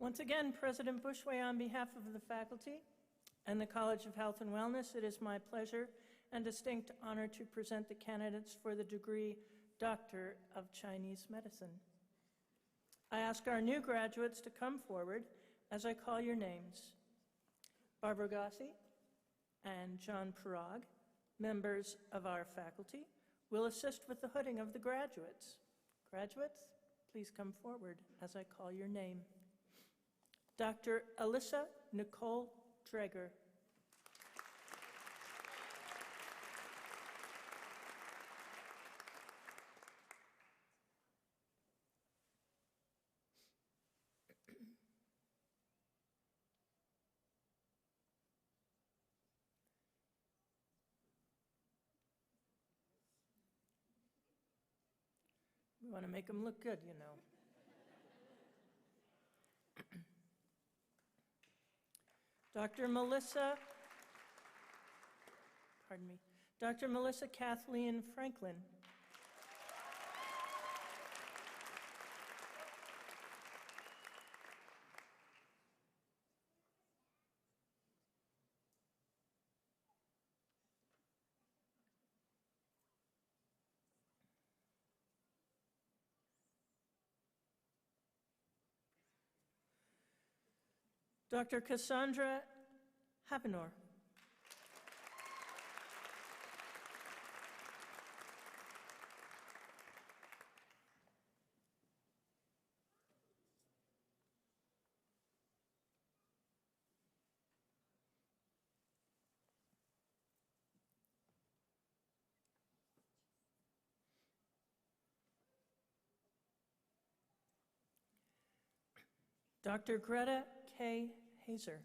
Once again, President Bushway, on behalf of the faculty and the College of Health and Wellness, it is my pleasure and distinct honor to present the candidates for the degree Doctor of Chinese Medicine. I ask our new graduates to come forward as I call your names. Barbara Gossi and John Parag, members of our faculty, will assist with the hooding of the graduates. Graduates, please come forward as I call your name. Dr. Alyssa Nicole Dreger. We want to make them look good, you know. Dr. Melissa Kathleen Franklin. Dr. Cassandra Habenor. Dr. Greta K. Hazer.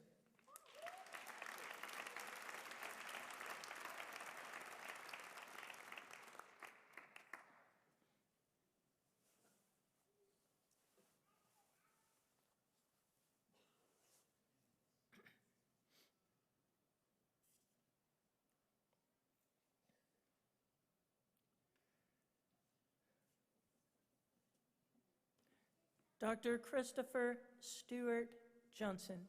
Dr. Christopher Stewart Johnson.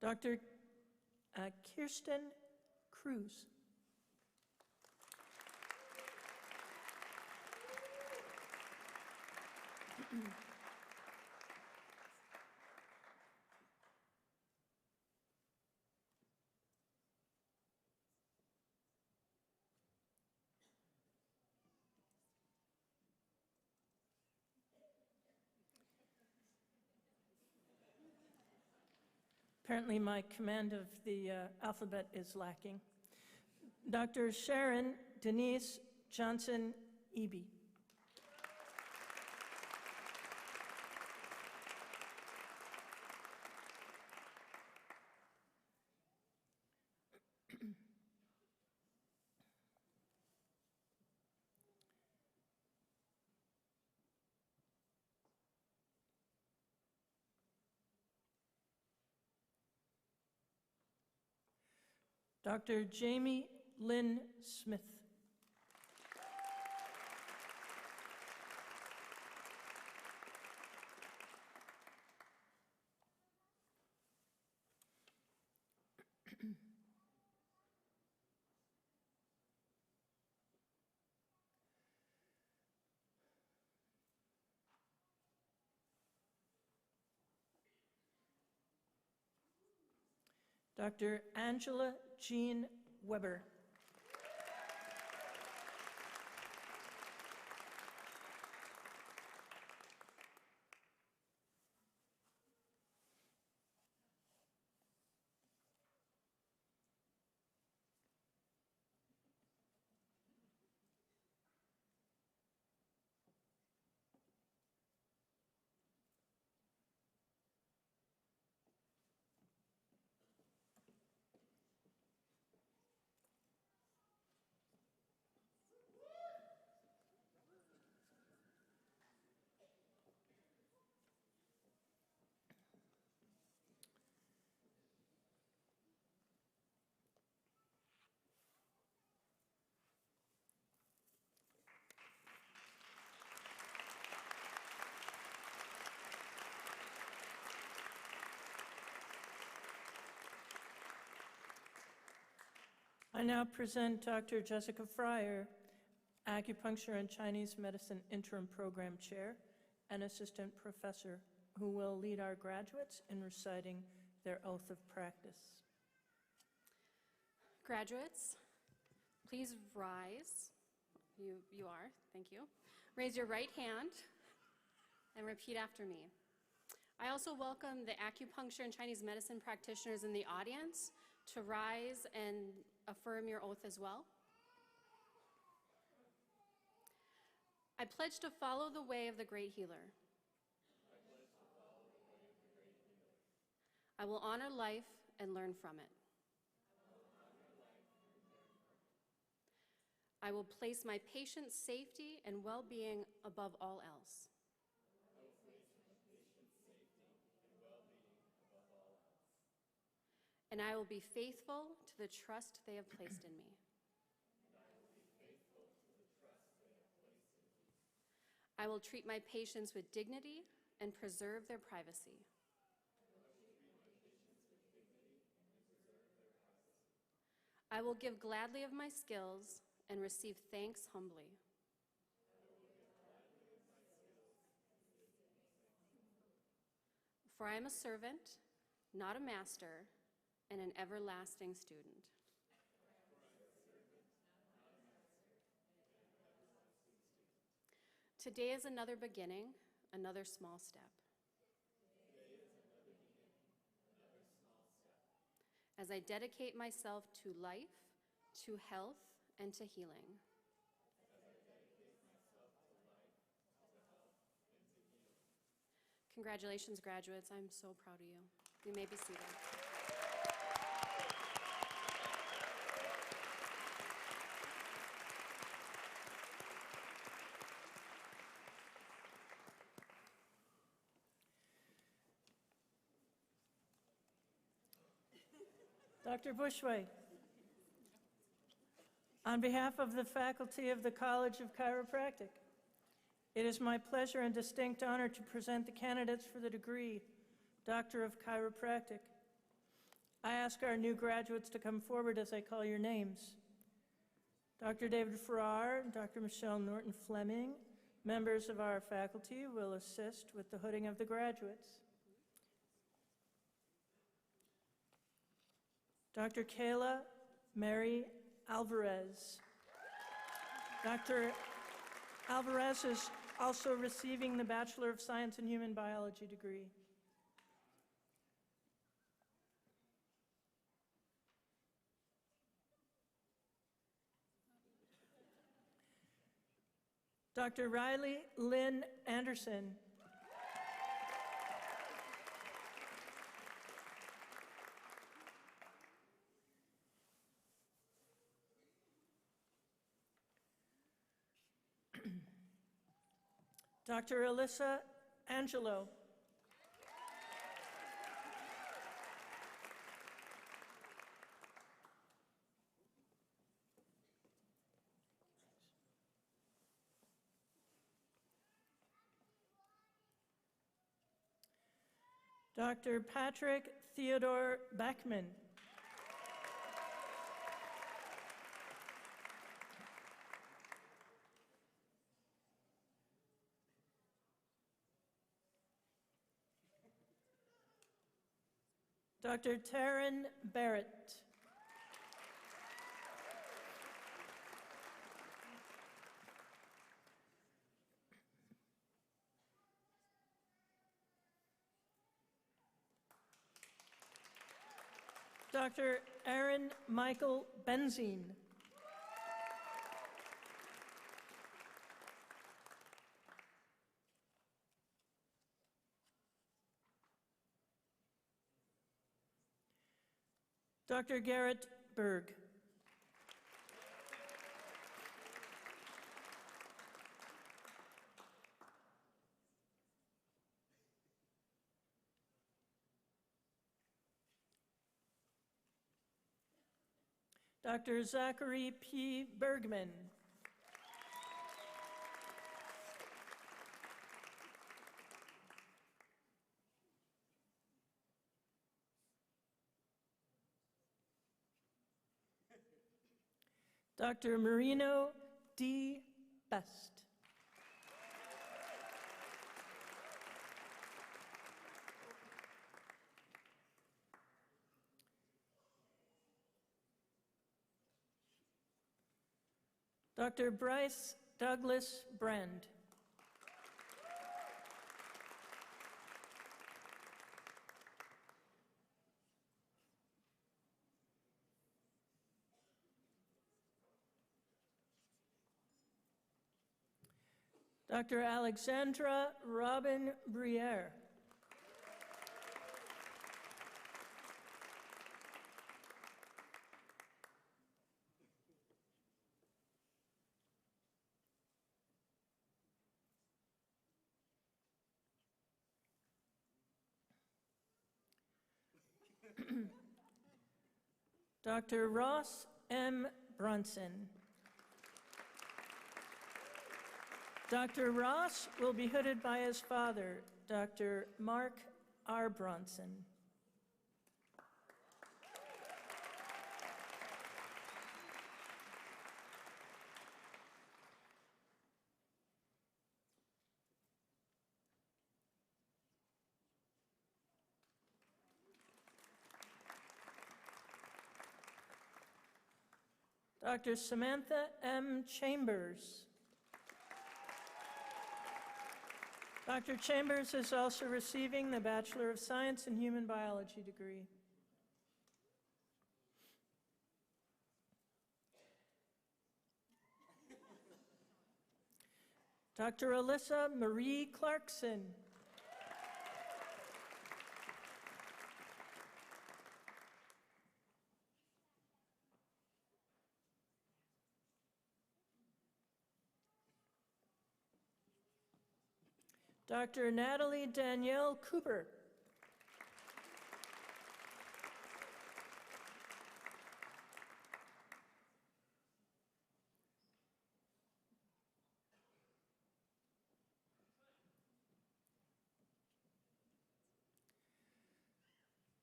Dr. Kirsten Cruz. Apparently my command of the alphabet is lacking. Dr. Sharon Denise Johnson Eby. Dr. Jamie Lynn Smith. Dr. Angela Jean Weber. I now present Dr. Jessica Fryer, Acupuncture and Chinese Medicine Interim Program Chair and Assistant Professor, who will lead our graduates in reciting their oath of practice. Graduates, please rise. You are, thank you. Raise your right hand and repeat after me. I also welcome the acupuncture and Chinese medicine practitioners in the audience to rise and affirm your oath as well. I pledge to follow the way of the great healer. I will honor life and learn from it. I will place my patient's safety and well-being above all else. and I will be faithful to the trust they have placed in me. I will treat my patients with dignity and preserve their privacy. I will give gladly of my skills and receive thanks humbly. For I am a servant, not a master, and an everlasting student. Today is another beginning, another small step. As I dedicate myself to life, to health, and to healing. Congratulations, graduates. I'm so proud of you. You may be seated. Dr. Bushway, on behalf of the faculty of the College of Chiropractic, it is my pleasure and distinct honor to present the candidates for the degree, Doctor of Chiropractic. I ask our new graduates to come forward as I call your names. Dr. David Farrar and Dr. Michelle Norton-Fleming, members of our faculty, will assist with the hooding of the graduates. Dr. Kayla Mary Alvarez. Dr. Alvarez is also receiving the Bachelor of Science in Human Biology degree. Dr. Riley Lynn Anderson. Dr. Alyssa Angelo. Dr. Patrick Theodore Backman. Dr. Taryn Barrett. Dr. Aaron Michael Benzine. Dr. Garrett Berg. Dr. Zachary P. Bergman. Dr. Marino D. Best. Dr. Bryce Douglas Brand. Dr. Alexandra Robin Briere. Dr. Ross M. Brunson. Dr. Ross will be hooded by his father, Dr. Mark R. Brunson. Dr. Samantha M. Chambers. Dr. Chambers is also receiving the Bachelor of Science in Human Biology degree. Dr. Alyssa Marie Clarkson. Dr. Natalie Danielle Cooper.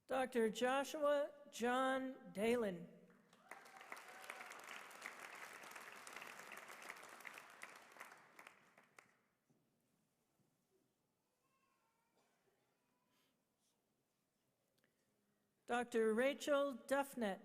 Dr. Joshua John Dalen. Dr. Rachel Duffnet.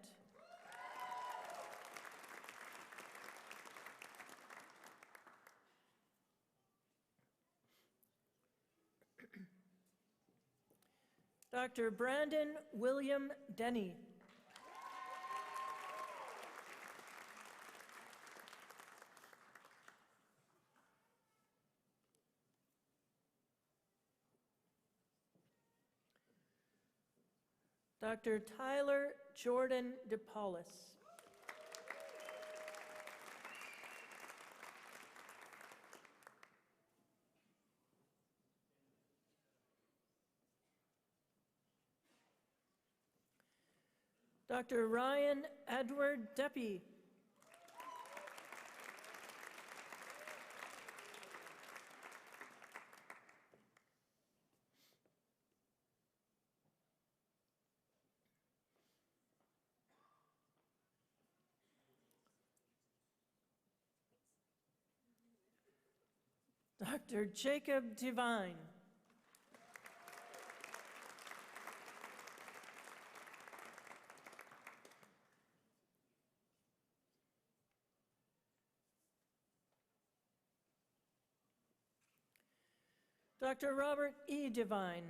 Dr. Brandon William Denny. Dr. Tyler Jordan DePaulis. Dr. Ryan Edward Deppy. Dr. Jacob Devine. Dr. Robert E. Devine.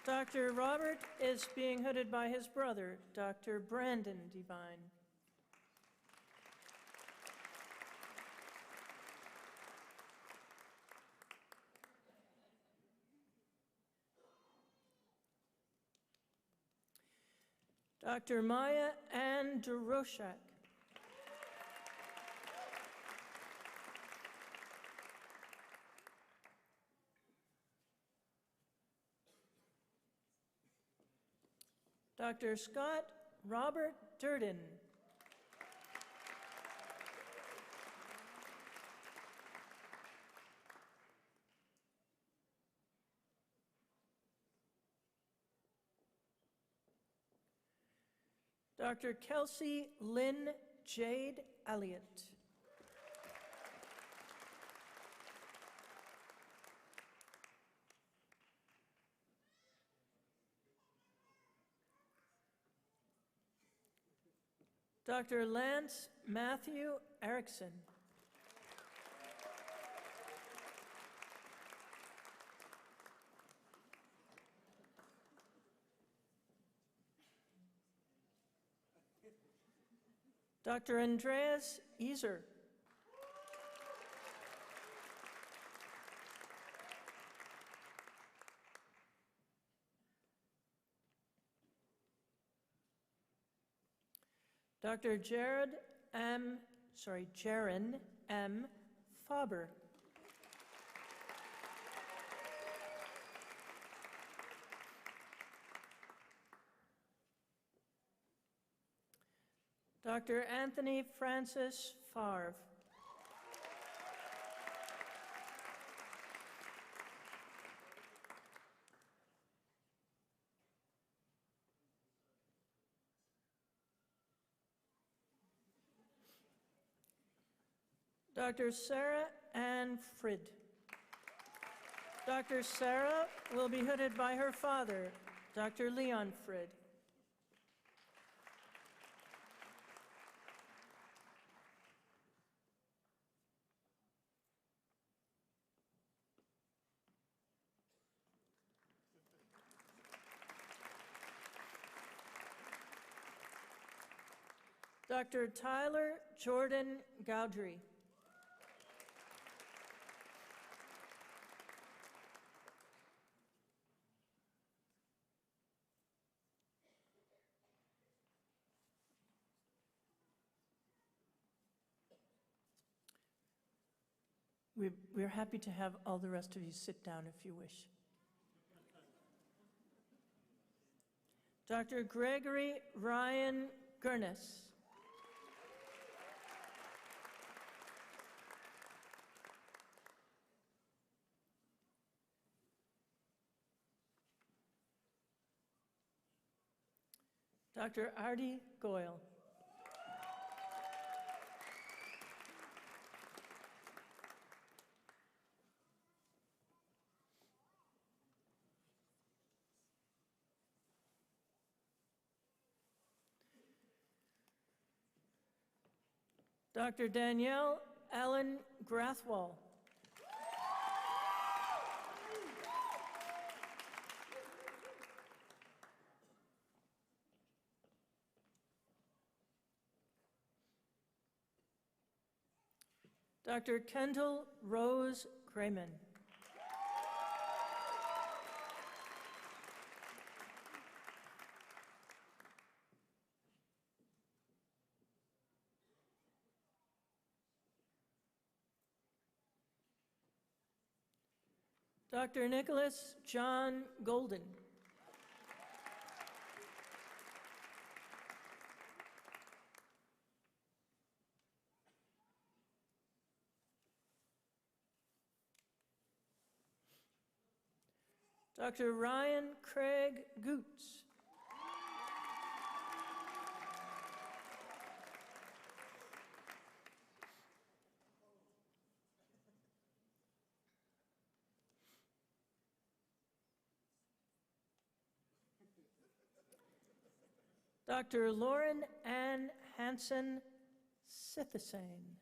Dr. Robert is being hooded by his brother, Dr. Brandon Devine. Dr. Maya Ann Duroshak. Dr. Scott Robert Durden. Dr. Kelsey Lynn Jade Elliott. Dr. Lance Matthew Erickson. Dr. Andreas Easer. Dr. Jaron M. Faber. Dr. Anthony Francis Favre. Dr. Sarah Ann Frid. Dr. Sarah will be hooded by her father, Dr. Leon Frid. Dr. Tyler Jordan Gaudry. We're happy to have all the rest of you sit down if you wish. Dr. Gregory Ryan Gurnis. Dr. Artie Goyle. Dr. Danielle Allen Grathwall. Dr. Kendall Rose Grayman. Dr. Nicholas John Golden. Dr. Ryan Craig Goots. Dr. Lauren Ann Hansen Sithasane.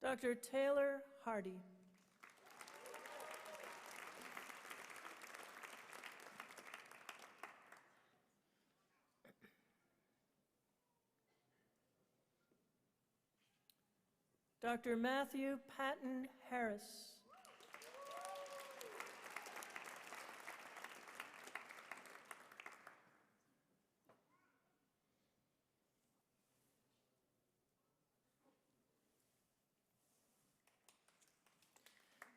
Dr. Taylor Hardy. Dr. Matthew Patton Harris.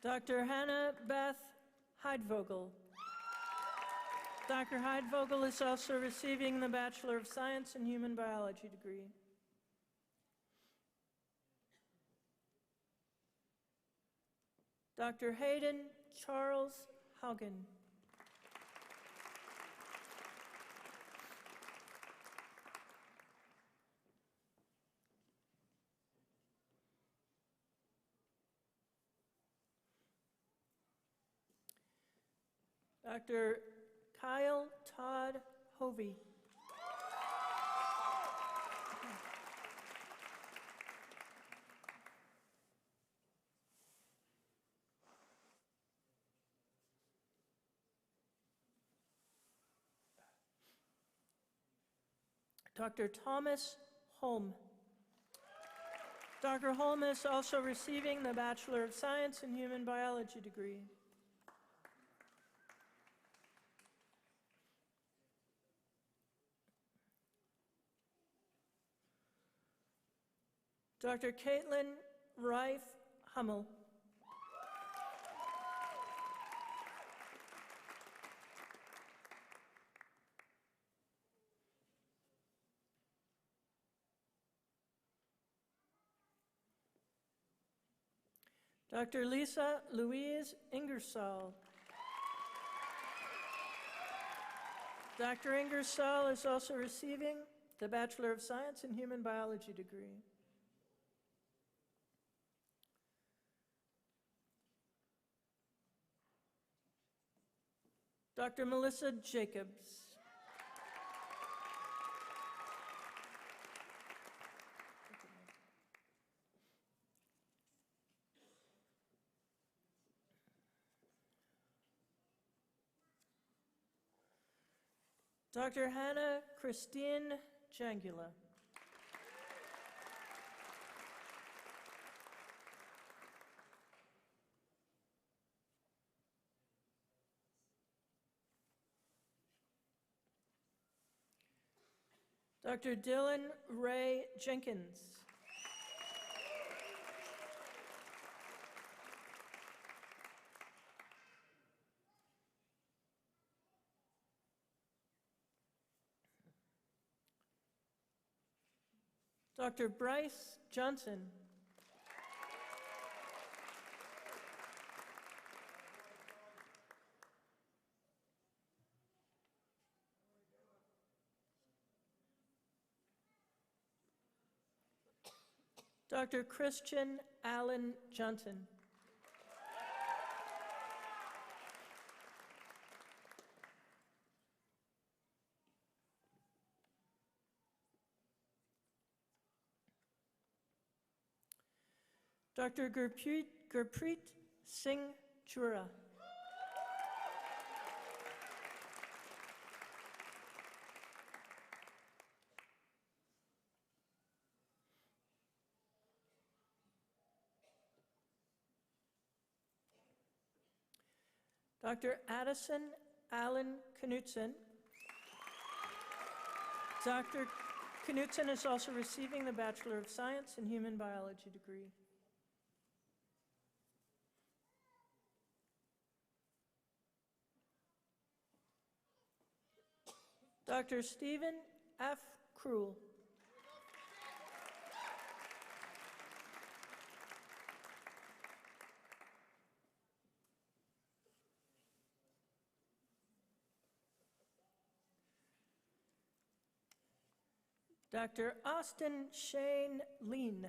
Dr. Hannah Beth Heidvogel. Dr. Heidvogel is also receiving the Bachelor of Science in Human Biology degree. Dr. Hayden Charles Haugen. Dr. Kyle Todd Hovey. Dr. Thomas Holm. Dr. Holm is also receiving the Bachelor of Science in Human Biology degree. Dr. Caitlin Reif Hummel. Dr. Lisa Louise Ingersoll. Dr. Ingersoll is also receiving the Bachelor of Science in Human Biology degree. Dr. Melissa Jacobs. Dr. Hannah Christine Jangula. Dr. Dylan Ray Jenkins. Dr. Bryce Johnson. Dr. Christian Allen Johnson. Dr. Gurpreet Singh Chura. Dr. Addison Allen Knutson. Dr. Knutson is also receiving the Bachelor of Science in Human Biology degree. Dr. Stephen F. Krull. Dr. Austin Shane Lean.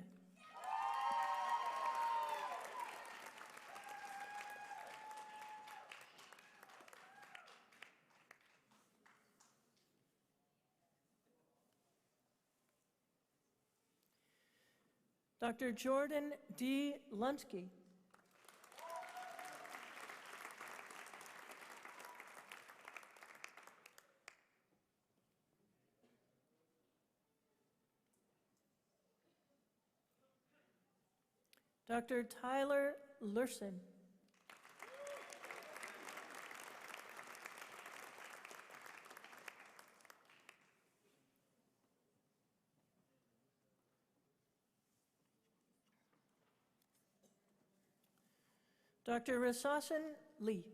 Dr. Jordan D. Lunsky. Dr. Tyler Lurson. Dr. Rasasan Lee.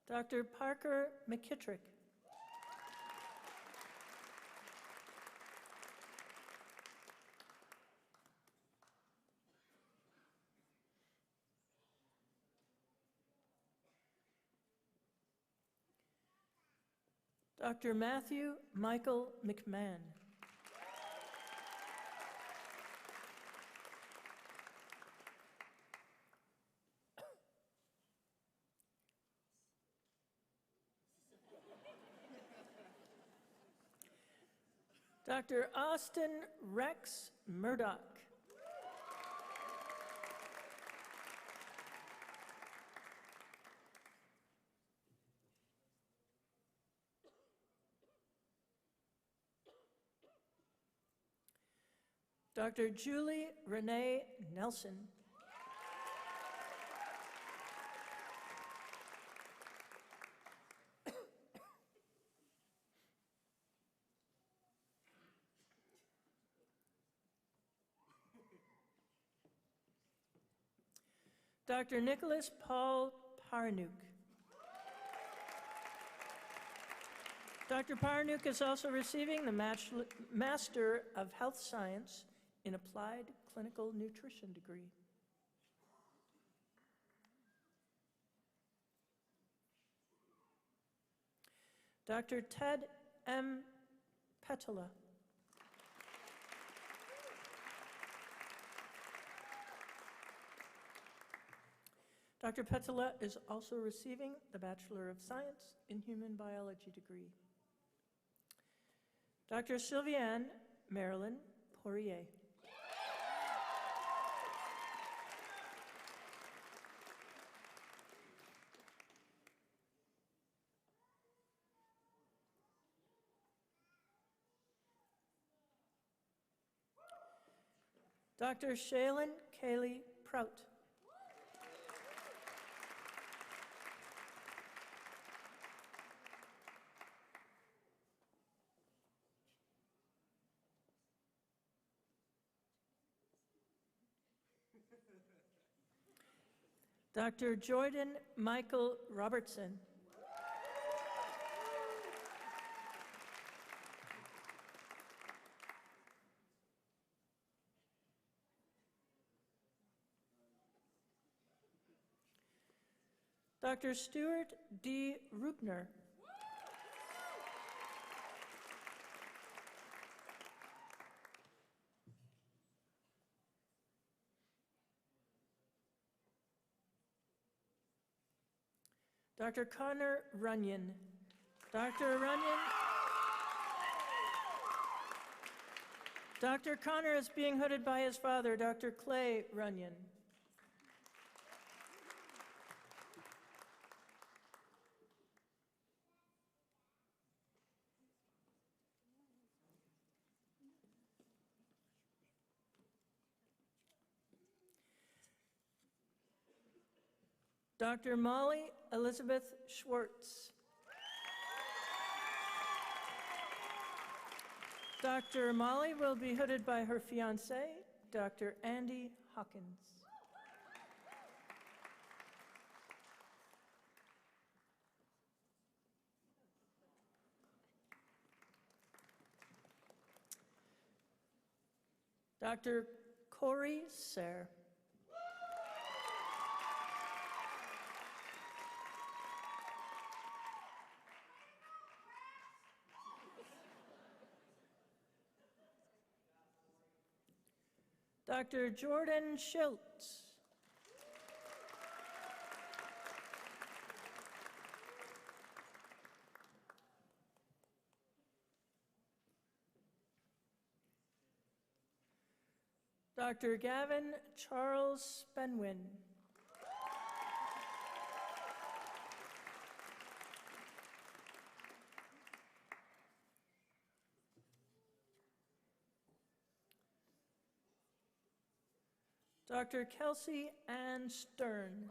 Dr. Parker McKittrick. Dr. Matthew Michael McMahon. Dr. Austin Rex Murdoch. Dr. Julie Renee Nelson. Dr. Nicholas Paul Parnuk. Dr. Parnuk is also receiving the Master of Health Science in Applied Clinical Nutrition degree. Dr. Ted M. Petula. Dr. Petula is also receiving the Bachelor of Science in Human Biology degree. Dr. Sylviane Marilyn Poirier. Dr. Shaylin Kaylee Prout. Dr. Jordan Michael Robertson. Dr. Stuart D. Rubner. Dr. Connor Runyon. Dr. Connor is being hooded by his father, Dr. Clay Runyon. Dr. Molly Elizabeth Schwartz. Dr. Molly will be hooded by her fiancé, Dr. Andy Hawkins. Dr. Corey Sayre. Dr. Jordan Schultz. Dr. Gavin Charles Spenwin. Dr. Kelsey Ann Stern.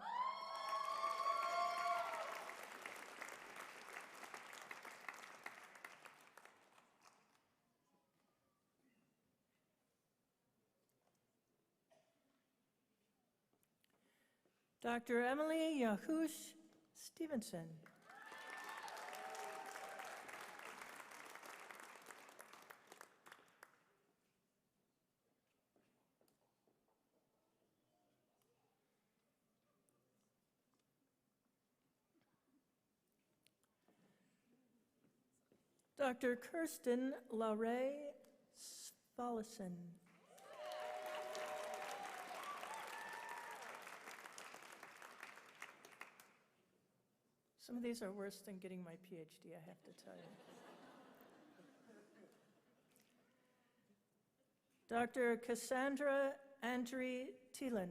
Dr. Emily Yahush Stevenson. Dr. Kirsten LaRae Svolison. Some of these are worse than getting my PhD, I have to tell you. Dr. Cassandra Andre Thielen.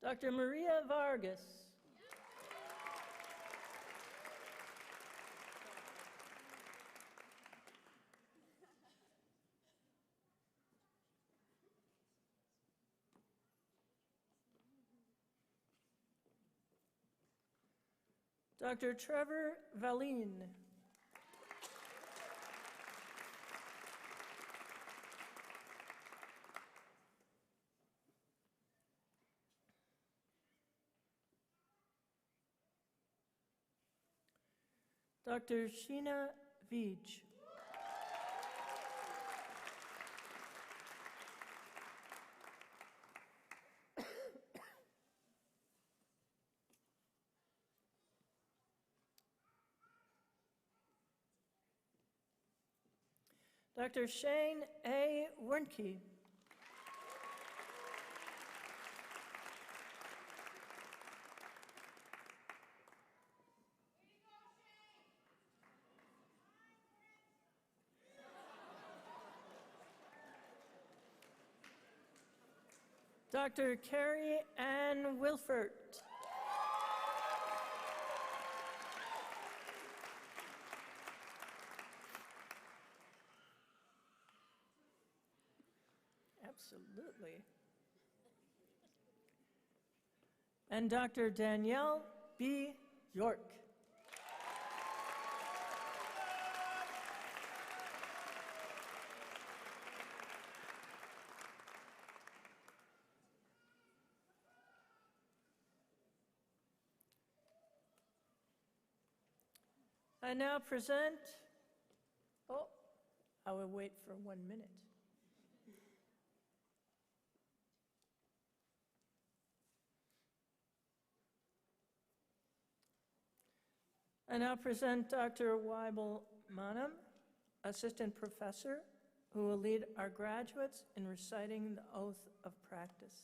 Dr. Maria Vargas. Dr. Trevor Valine. Dr. Sheena Veej. Dr. Shane A. Wernke. Dr. Carrie Ann Wilfert. Absolutely. And Dr. Danielle B. York. I now present, I will wait for 1 minute. I now present Dr. Weibel Manam, Assistant Professor, who will lead our graduates in reciting the oath of practice.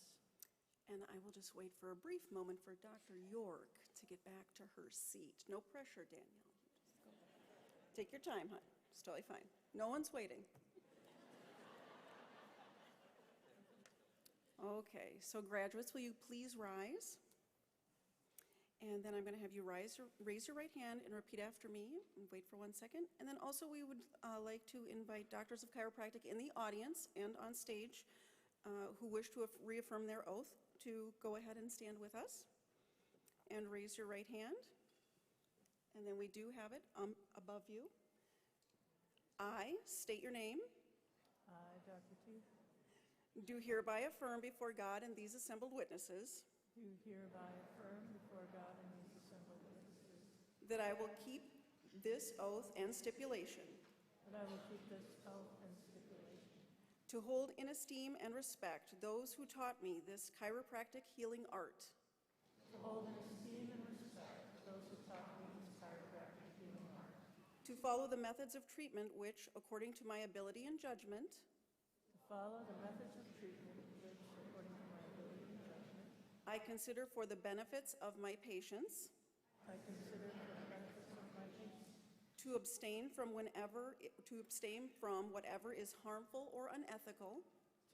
And I will just wait for a brief moment for Dr. York to get back to her seat. No pressure, Danielle. Take your time, hon. It's totally fine. No one's waiting. Okay, so graduates, will you please rise? And then I'm going to have you raise your right hand and repeat after me. And wait for 1 second. And then also we would like to invite doctors of chiropractic in the audience and on stage who wish to reaffirm their oath to go ahead and stand with us and raise your right hand. And then we do have it above you. I state your name. I, Dr. T. Do hereby affirm before God and these assembled witnesses Do hereby affirm before God and these assembled witnesses that I will keep this oath and stipulation that I will keep this oath and stipulation to hold in esteem and respect those who taught me this chiropractic healing art, to hold in esteem and respect those who taught me this chiropractic healing art, to follow the methods of treatment which, according to my ability and judgment, to follow the methods of treatment which, according to my ability and judgment, I consider for the benefits of my patients, I consider for the benefits of my patients, to abstain from whatever is harmful or unethical.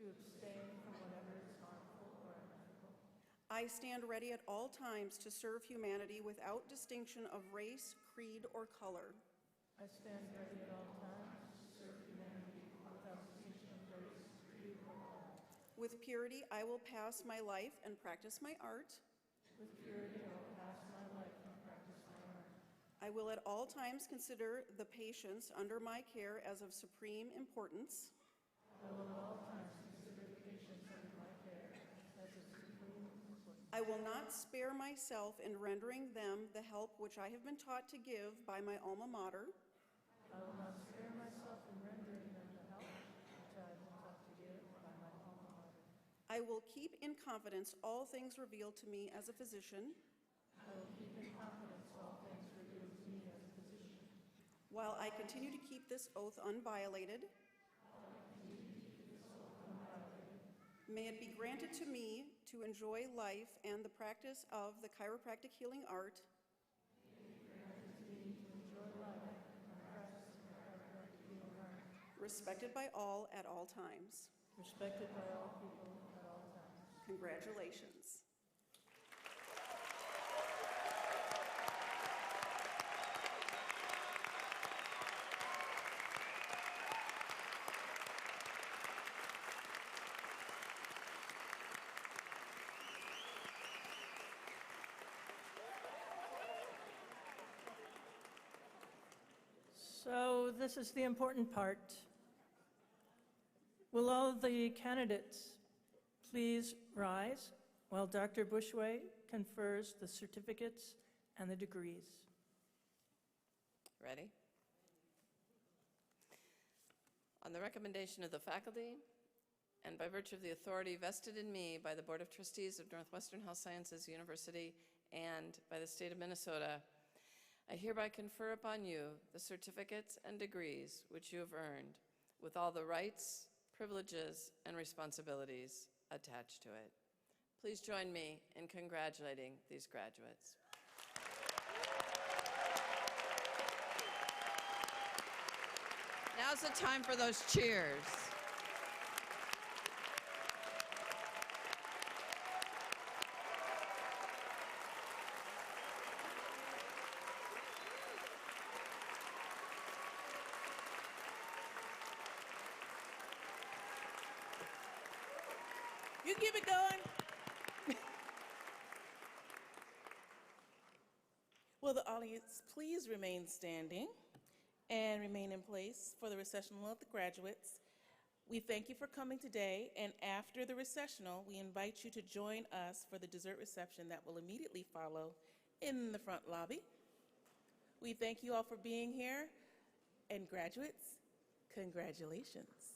to abstain from whatever is harmful or unethical. I stand ready at all times to serve humanity without distinction of race, creed, or color. I stand ready at all times to serve humanity without distinction of race, creed, or color. With purity, I will pass my life and practice my art. With purity, I will pass my life and practice my art. I will at all times consider the patients under my care as of supreme importance. I will at all times consider the patients under my care as of supreme importance. I will not spare myself in rendering them the help which I have been taught to give by my alma mater. I will not spare myself in rendering them the help which I have been taught to give by my alma mater. I will keep in confidence all things revealed to me as a physician, I will keep in confidence all things revealed to me as a physician. while I continue to keep this oath unviolated. May it be granted to me to enjoy life and the practice of the chiropractic healing art respected by all at all times. Respected by all people at all times. Congratulations. So this is the important part. Will all of the candidates please rise while Dr. Bushway confers the certificates and the degrees? Ready? On the recommendation of the faculty, and by virtue of the authority vested in me by the Board of Trustees of Northwestern Health Sciences University and by the state of Minnesota, I hereby confer upon you the certificates and degrees which you have earned, with all the rights, privileges, and responsibilities attached to it. Please join me in congratulating these graduates. Now's the time for those cheers. You keep it going. Will the audience please remain standing and remain in place for the recessional of the graduates? We thank you for coming today, and after the recessional, we invite you to join us for the dessert reception that will immediately follow in the front lobby. We thank you all for being here, and graduates, congratulations.